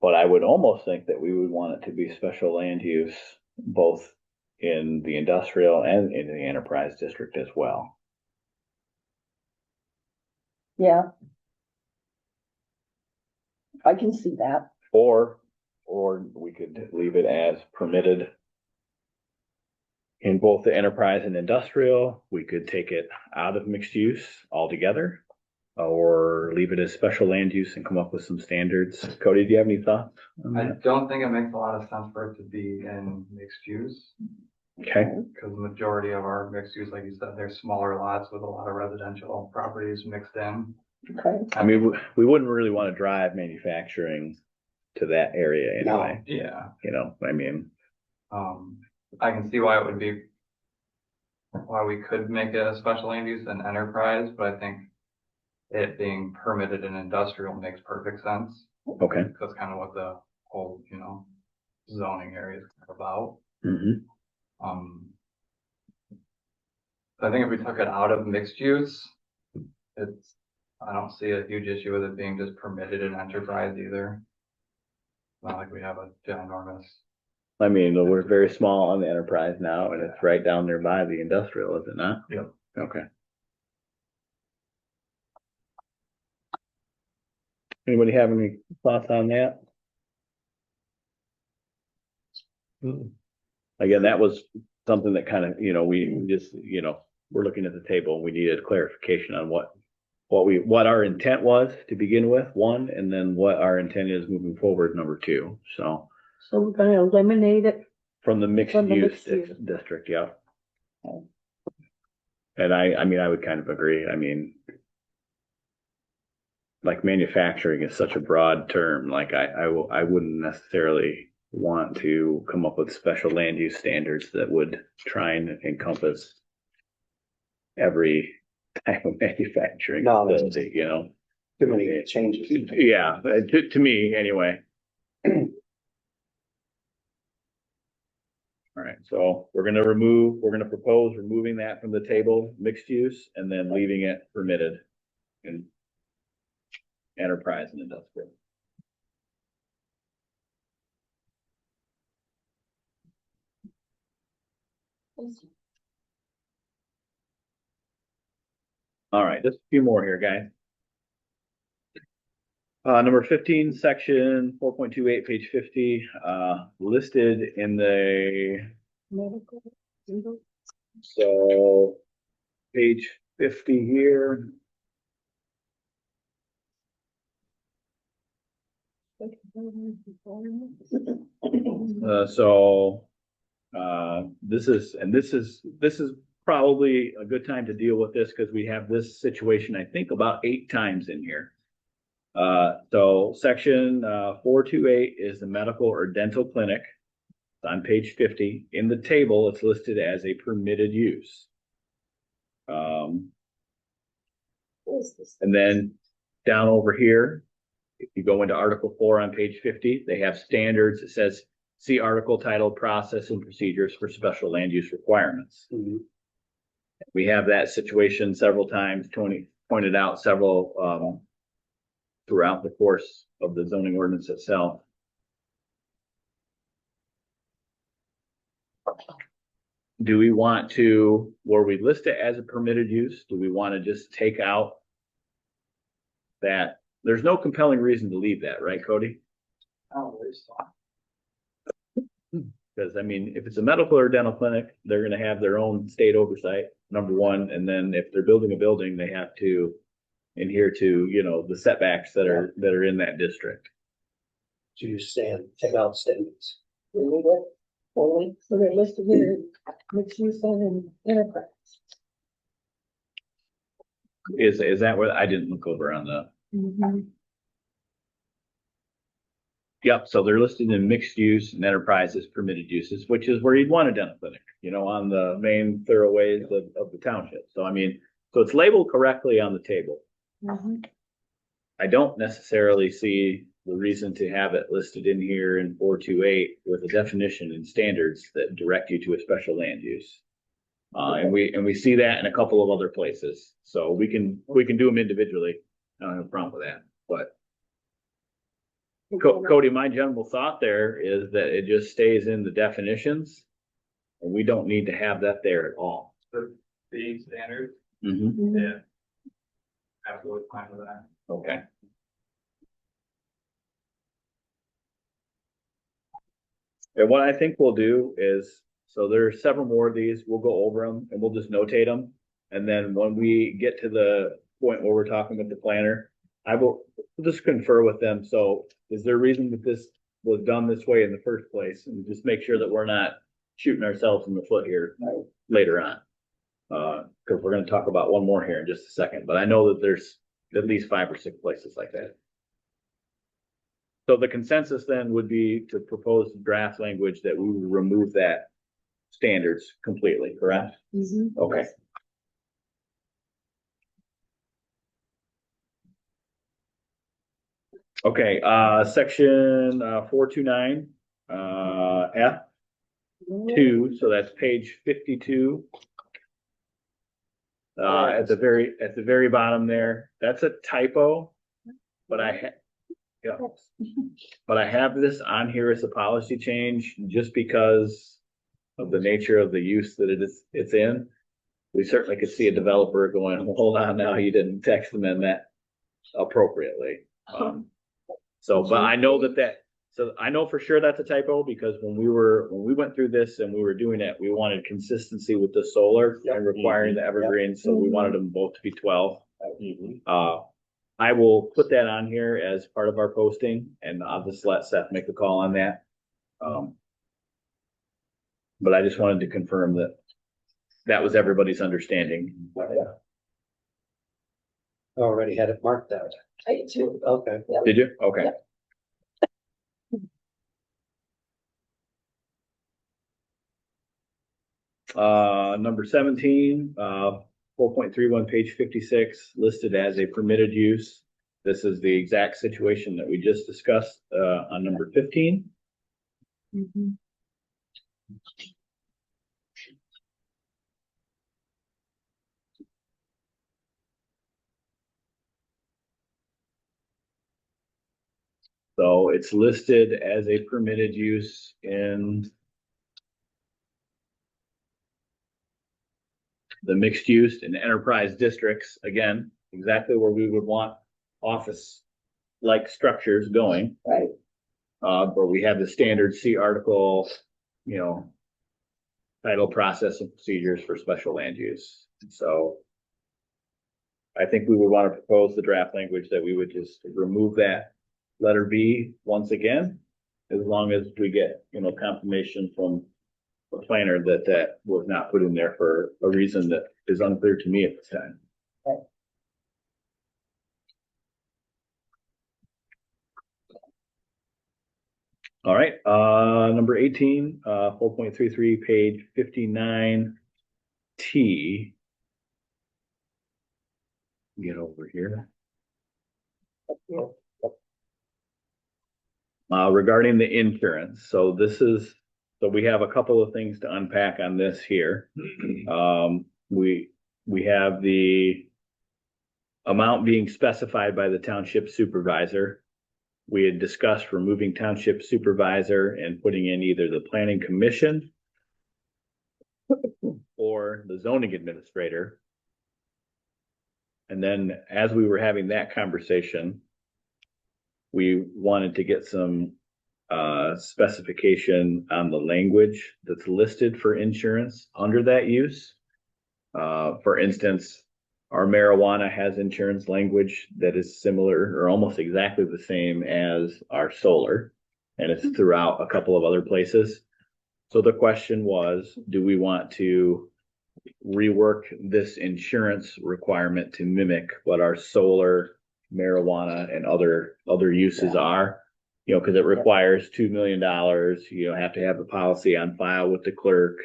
But I would almost think that we would want it to be special land use both in the industrial and in the enterprise district as well. Yeah. I can see that. Or we could leave it as permitted in both the enterprise and industrial. We could take it out of mixed use altogether, or leave it as special land use and come up with some standards. Cody, do you have any thoughts on I that? don't think it makes a lot of sense for it to be in mixed use, Okay, because the majority of our mixed use, like you said, they're smaller lots with a lot of residential properties mixed in. Okay. I mean, we wouldn't really want to drive manufacturing to that area anyway. Yeah, I mean, I can see why we could make it a special land use and enterprise, but I think it being permitted in industrial makes perfect sense. okay. That's kind of what the whole, zoning area is about. Mm-hmm. I think if we took it out of mixed use, I don't see a huge issue with it being just permitted in enterprise either. Not like we have a ginormous. I mean, we're very small on the enterprise now, and it's right down there by the industrial, is it not? Yep. Okay. Anybody have any thoughts on that? Again, that was something that kind of, we just, we're looking at the table, we needed clarification on what our intent was to begin with, one, and then what our intent is moving forward, number two, so. So we're gonna eliminate it. From the mixed From the use mixed use. district, yeah. Okay. And I mean, I would kind of agree, I mean, like manufacturing is such a broad term, like I wouldn't necessarily want to come up with special land use standards that would try and encompass every type of manufacturing No, that's facility, Too many changes. Yeah, to me, anyway. All right, so we're gonna propose removing that from the table, mixed use, and then leaving it permitted in enterprise and industrial. All right, just a few more here, guys. Number 15, section 4.28, page 50, listed in the, Medical. legal. so page 50 here. This is probably a good time to deal with this, because we have this situation, I think, about 8 times in here. So section 428 is the medical or dental clinic. It's on page 50. In the table, it's listed as a permitted use. And then down over here, if you go into Article 4 on page 50, they have standards. It says, see article titled Process and Procedures for Special Land Use Requirements. We have that situation several times. Tony pointed out several throughout the course of the zoning ordinance itself. Do we want to, where we list it as a permitted use, do we want to just take out that? There's no compelling reason to leave that, right, Cody? Because I mean, if it's a medical or dental clinic, they're going to have their own state oversight, number one. And then if they're building a building, they have to adhere to, you know, the setbacks that are in that district. So you stand, take out standards. Remove it fully. So they're listed here, mixed use and enterprise. Is that what I didn't look over on the? Yep, so they're listed in mixed use and enterprise as permitted uses, which is where you'd want a dental clinic, you know, on the main thoroughways of the township. So I mean, so it's labeled correctly on the table. I don't necessarily see the reason to have it listed in here in 428 with a definition and standards that direct you to a special land use. And we see that in a couple of other places. So we can do them individually. I don't have a problem with that, but Cody, my general thought there is that it just stays in the definitions and we don't need to have that there at all. The standard, Mm-hmm. yeah. Absolutely fine with that. Okay. And what I think we'll do is, so there's several more of these, we'll go over them and we'll just notate them. And then when we get to the point where we're talking with the planner, I will just confer with them. So is there a reason that this was done this way in the first place? And just make sure that we're not shooting ourselves in the foot here later on. Because we're going to talk about one more here in just a second, but I know that there's at least 5 or 6 places like that. So the consensus then would be to propose draft language that we would remove that standards completely, correct? Okay. Okay, section 429 F2, so that's page 52. At the very bottom there, that's a typo, but I have this on here as a policy change just because of the nature of the use that it's in. We certainly could see a developer going, well, hold on now, you didn't text them in that appropriately. But I know so I know for sure that's a typo because when we went through this and we were doing it, we wanted consistency with the solar and requiring the evergreens. So we wanted them both to be 12. I will put that on here as part of our posting and I'll just let Seth make a call on that. But I just wanted to confirm that was everybody's understanding. Already had it marked out. I do too. Okay. Did you? Okay. Number 17, 4.31, page 56, listed as a permitted use. This is the exact situation that we just discussed on number 15. So it's listed as a permitted use in the mixed use and enterprise districts, again, exactly where we would want office-like structures going. Right. Where we have the standard C article, title, process, and procedures for special land use. So I think we would want to propose the draft language that we would just remove that letter B once again, as long as we get, confirmation from the planner that was not put in there for a reason that is unclear to me at this time. All right, number 18, 4.33, page 59 T. Get over here. Regarding the insurance, so we have a couple of things to unpack on this here. We have the amount being specified by the township supervisor. We had discussed removing township supervisor and putting in either the planning commission or the zoning administrator. And then as we were having that conversation, we wanted to get some specification on the language that's listed for insurance under that use. For instance, our marijuana has insurance language that is similar or almost exactly the same as our solar, and it's throughout a couple of other places. So the question was, do we want to rework this insurance requirement to mimic what our solar, marijuana, and other uses are? You know, because it requires $2 million. You have to have the policy on file with the clerk.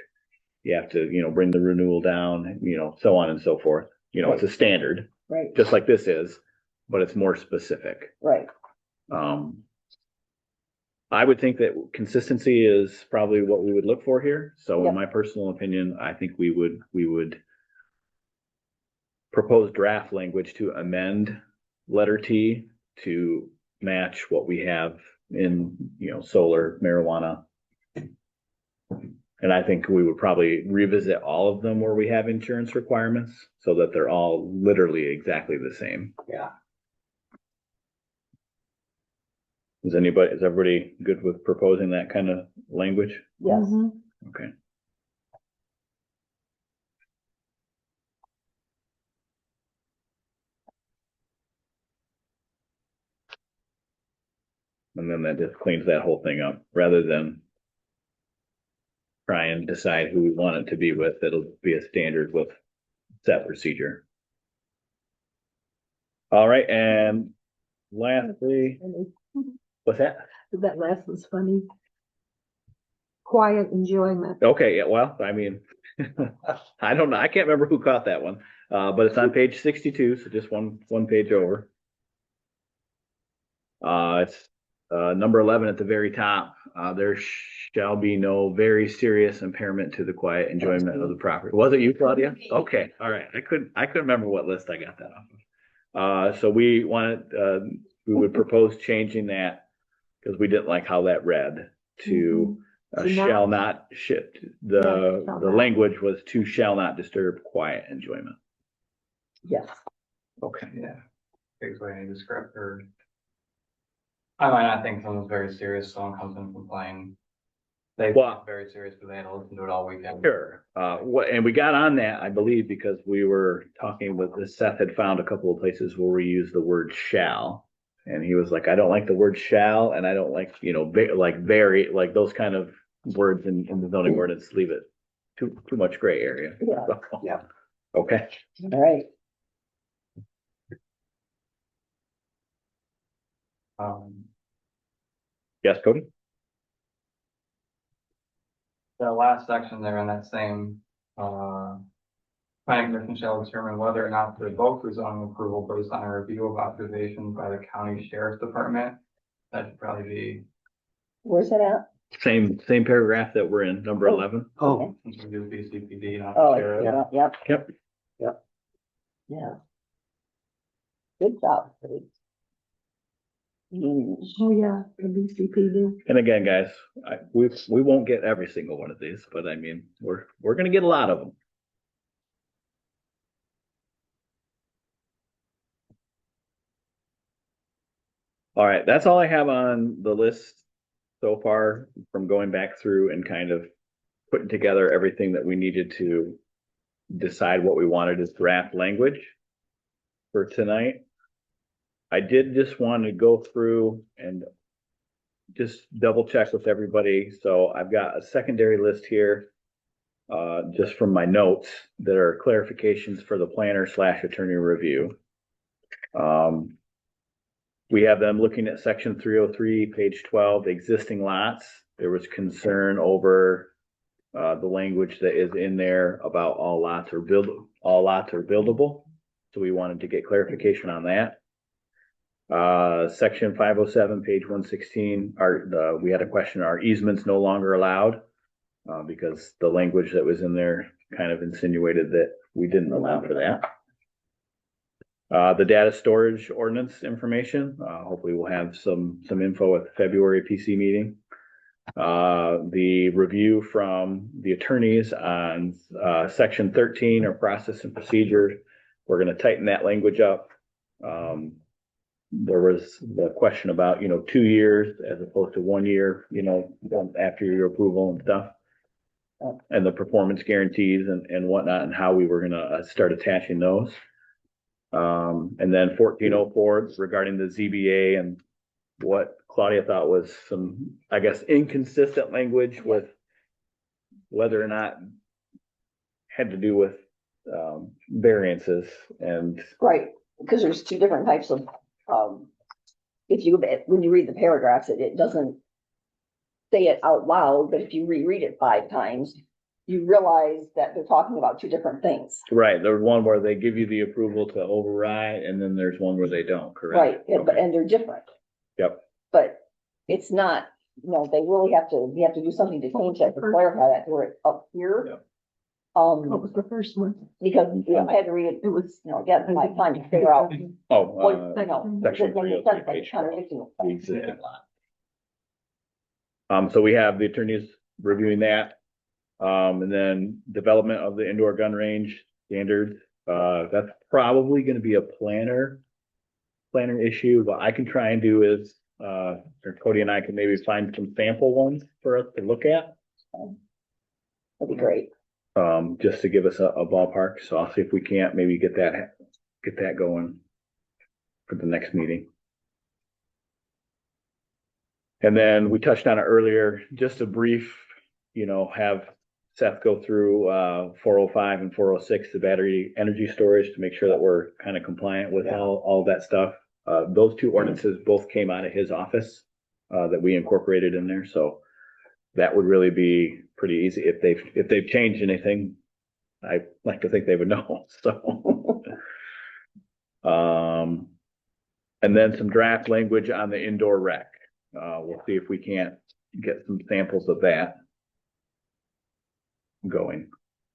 You have to, bring the renewal down, so on and so forth. It's a standard, Right, just like this is, but it's more specific. right. I would think that consistency is probably what we would look for here. So Yep. in my personal opinion, I think we would propose draft language to amend letter T to match what we have in, solar, marijuana. And I think we would probably revisit all of them where we have insurance requirements so that they're all literally exactly the same. Yeah. Is everybody good with proposing that kind of language? Yes, Mhm. Okay. And then that just cleans that whole thing up rather than try and decide who we want it to be with. It'll be a standard with set procedure. All right, and lastly, what's that? That last was funny. Quiet enjoyment. Okay, yeah, well, I mean, I don't know. I can't remember who caught that one. But it's on page 62, so just one page over. It's number 11 at the very top. There shall be no very serious impairment to the quiet enjoyment of the property. Was it you, Claudia? Okay, all right. I couldn't remember what list I got that off of. So we would propose changing that because we didn't like how that read to shall not shift. The language was to shall not disturb quiet enjoyment. yes. Okay. Yeah. Takes away any descriptor. Or I might not think someone's very serious, someone comes in complaining. They think it's very serious because they had to listen to it all weekend. Sure. And we got on that, I believe, because we were talking with Seth had found a couple of places where we use the word shall. And he was like, I don't like the word shall, and I don't like, very, like those kind of words in the zoning ordinance, leave it too much gray area. Yeah. So, Yeah. okay. All right. Yes, Cody? The last section there in that same, planning commission shall determine whether or not to revoke the zoning approval based on a review of observations by the county sheriff's department. That should probably be, Where's that at? Same paragraph that we're in, number 11. Oh, since we do BCPD, not Oh, the sheriff. yeah, yep, Yep. yeah. Good job, Cody. Oh, yeah, the BCPD. And again, guys, we won't get every single one of these, but I mean, we're going to get a lot of them. All right, that's all I have on the list so far from going back through and kind of putting together everything that we needed to decide what we wanted as draft language for tonight. I did just want to go through and just double check with everybody. So I've got a secondary list here, just from my notes that are clarifications for the planner / attorney review. We have them looking at section 303, page 12, existing lots. There was concern over the language that is in there about all lots are buildable. So we wanted to get clarification on that. Section 507, page 116, we had a question, are easements no longer allowed? Because the language that was in there kind of insinuated that we didn't allow for that. The data storage ordinance information, hopefully we'll have some info at the February PC meeting. The review from the attorneys on section 13 or process and procedure, we're going to tighten that language up. There was the question about, 2 years as opposed to 1 year, after your approval and stuff. And the performance guarantees and whatnot, and how we were going to start attaching those. And then 1404 regarding the ZBA and what Claudia thought was some, I guess, inconsistent language with whether or not had to do with variances and. Right, because there's two different types of, when you read the paragraphs, it doesn't say it out loud, but if you reread it 5 times, you realize that they're talking about two different things. Right, there's one where they give you the approval to override, and then there's one where they don't, correct? Right, Okay. and they're different. Yep. But it's not, they really we have to do something to change that, to clarify that, where it's up here. Yep. What was the first one? Because, I had to read it, It was. again, 5 times to figure out. Oh, section it makes 303, sense, but page it's contradicting 12, itself. the existing lot. So we have the attorneys reviewing that. And then development of the indoor gun range standards. That's probably gonna be a planner issue. What I can try and do is, or Cody and I can maybe find some sample ones for us to look at. That'd be great. Just to give us a ballpark. So I'll see if we can't maybe get that going for the next meeting. And then we touched on it earlier, just a brief, have Seth go through 405 and 406, the battery energy storage, to make sure that we're kind of compliant with all that stuff. Those two ordinances both came out of his office that we incorporated in there. So that would really be pretty easy. If they've changed anything, I like to think they would know. So, and then some draft language on the indoor rec. We'll see if we can't get some samples of that going.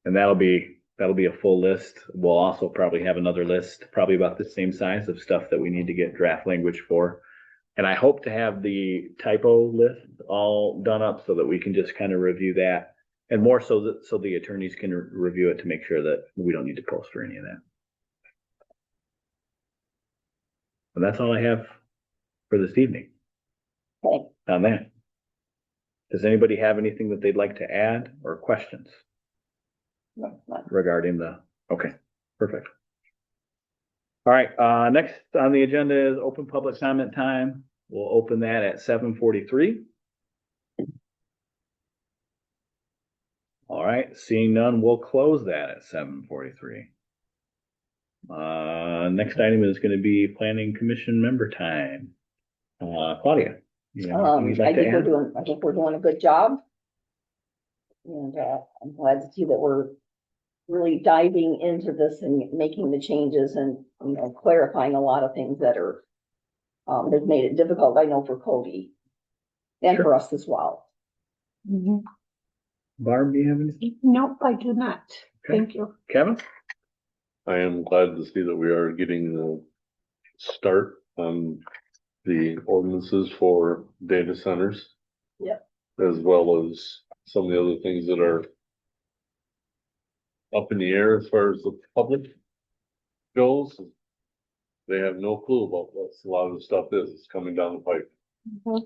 And that'll be a full list. We'll also probably have another list, probably about the same size, of stuff that we need to get draft language for. And I hope to have the typo list all done up so that we can just kind of review that. And more so that the attorneys can review it to make sure that we don't need to post for any of that. And that's all I have for this evening. Okay. On that. Does anybody have anything that they'd like to add or questions No, not- regarding okay, perfect. All right, next on the agenda is open public comment time. We'll open that at 7:43. All right, seeing none, we'll close that at 7:43. Next item is going to be planning commission member time. Claudia. You have anything you'd like to add? I think we're doing a good job. And I'm glad to see that we're really diving into this and making the changes and, clarifying a lot of things that are, has made it difficult, I know, for Cody and for us as well. Barb, do you have anything? Nope, I do not. Okay. Thank you. Kevin? I am glad to see that we are getting the start on the ordinances for data centers. Yep. As well as some of the other things that are up in the air as far as the public goes. They have no clue about what a lot of the stuff is. It's coming down the pipe,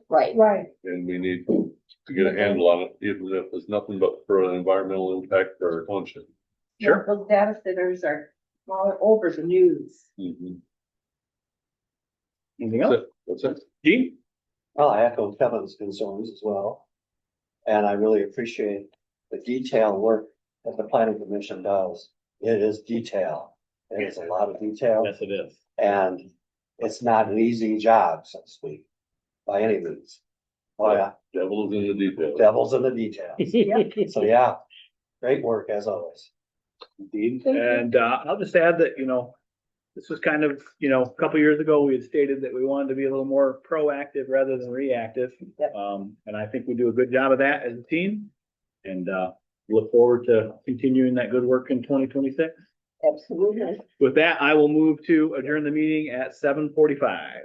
Right. Right. and we need to get a handle on it, even if it's nothing but for an environmental impact for our township. Sure. Those data centers are all over the news. Mhm. Anything else? That's it. Gene? Well, I echo Kevin's concerns as well. And I really appreciate the detailed work that the planning commission does. It is detail. It is a lot of detail. Yes, it is. And it's not an easy job, so to speak, by any means. Oh, yeah, Devil's in the details. devil's in the details. So, yeah, great work as always. Indeed. Thank you. And, I'll just add that, this was kind of, a couple years ago, we had stated that we wanted to be a little more proactive rather than reactive. Yep. And I think we do a good job of that as a team. And, look forward to continuing that good work in 2026. Absolutely. With that, I will move to adjourn the meeting at 7:45.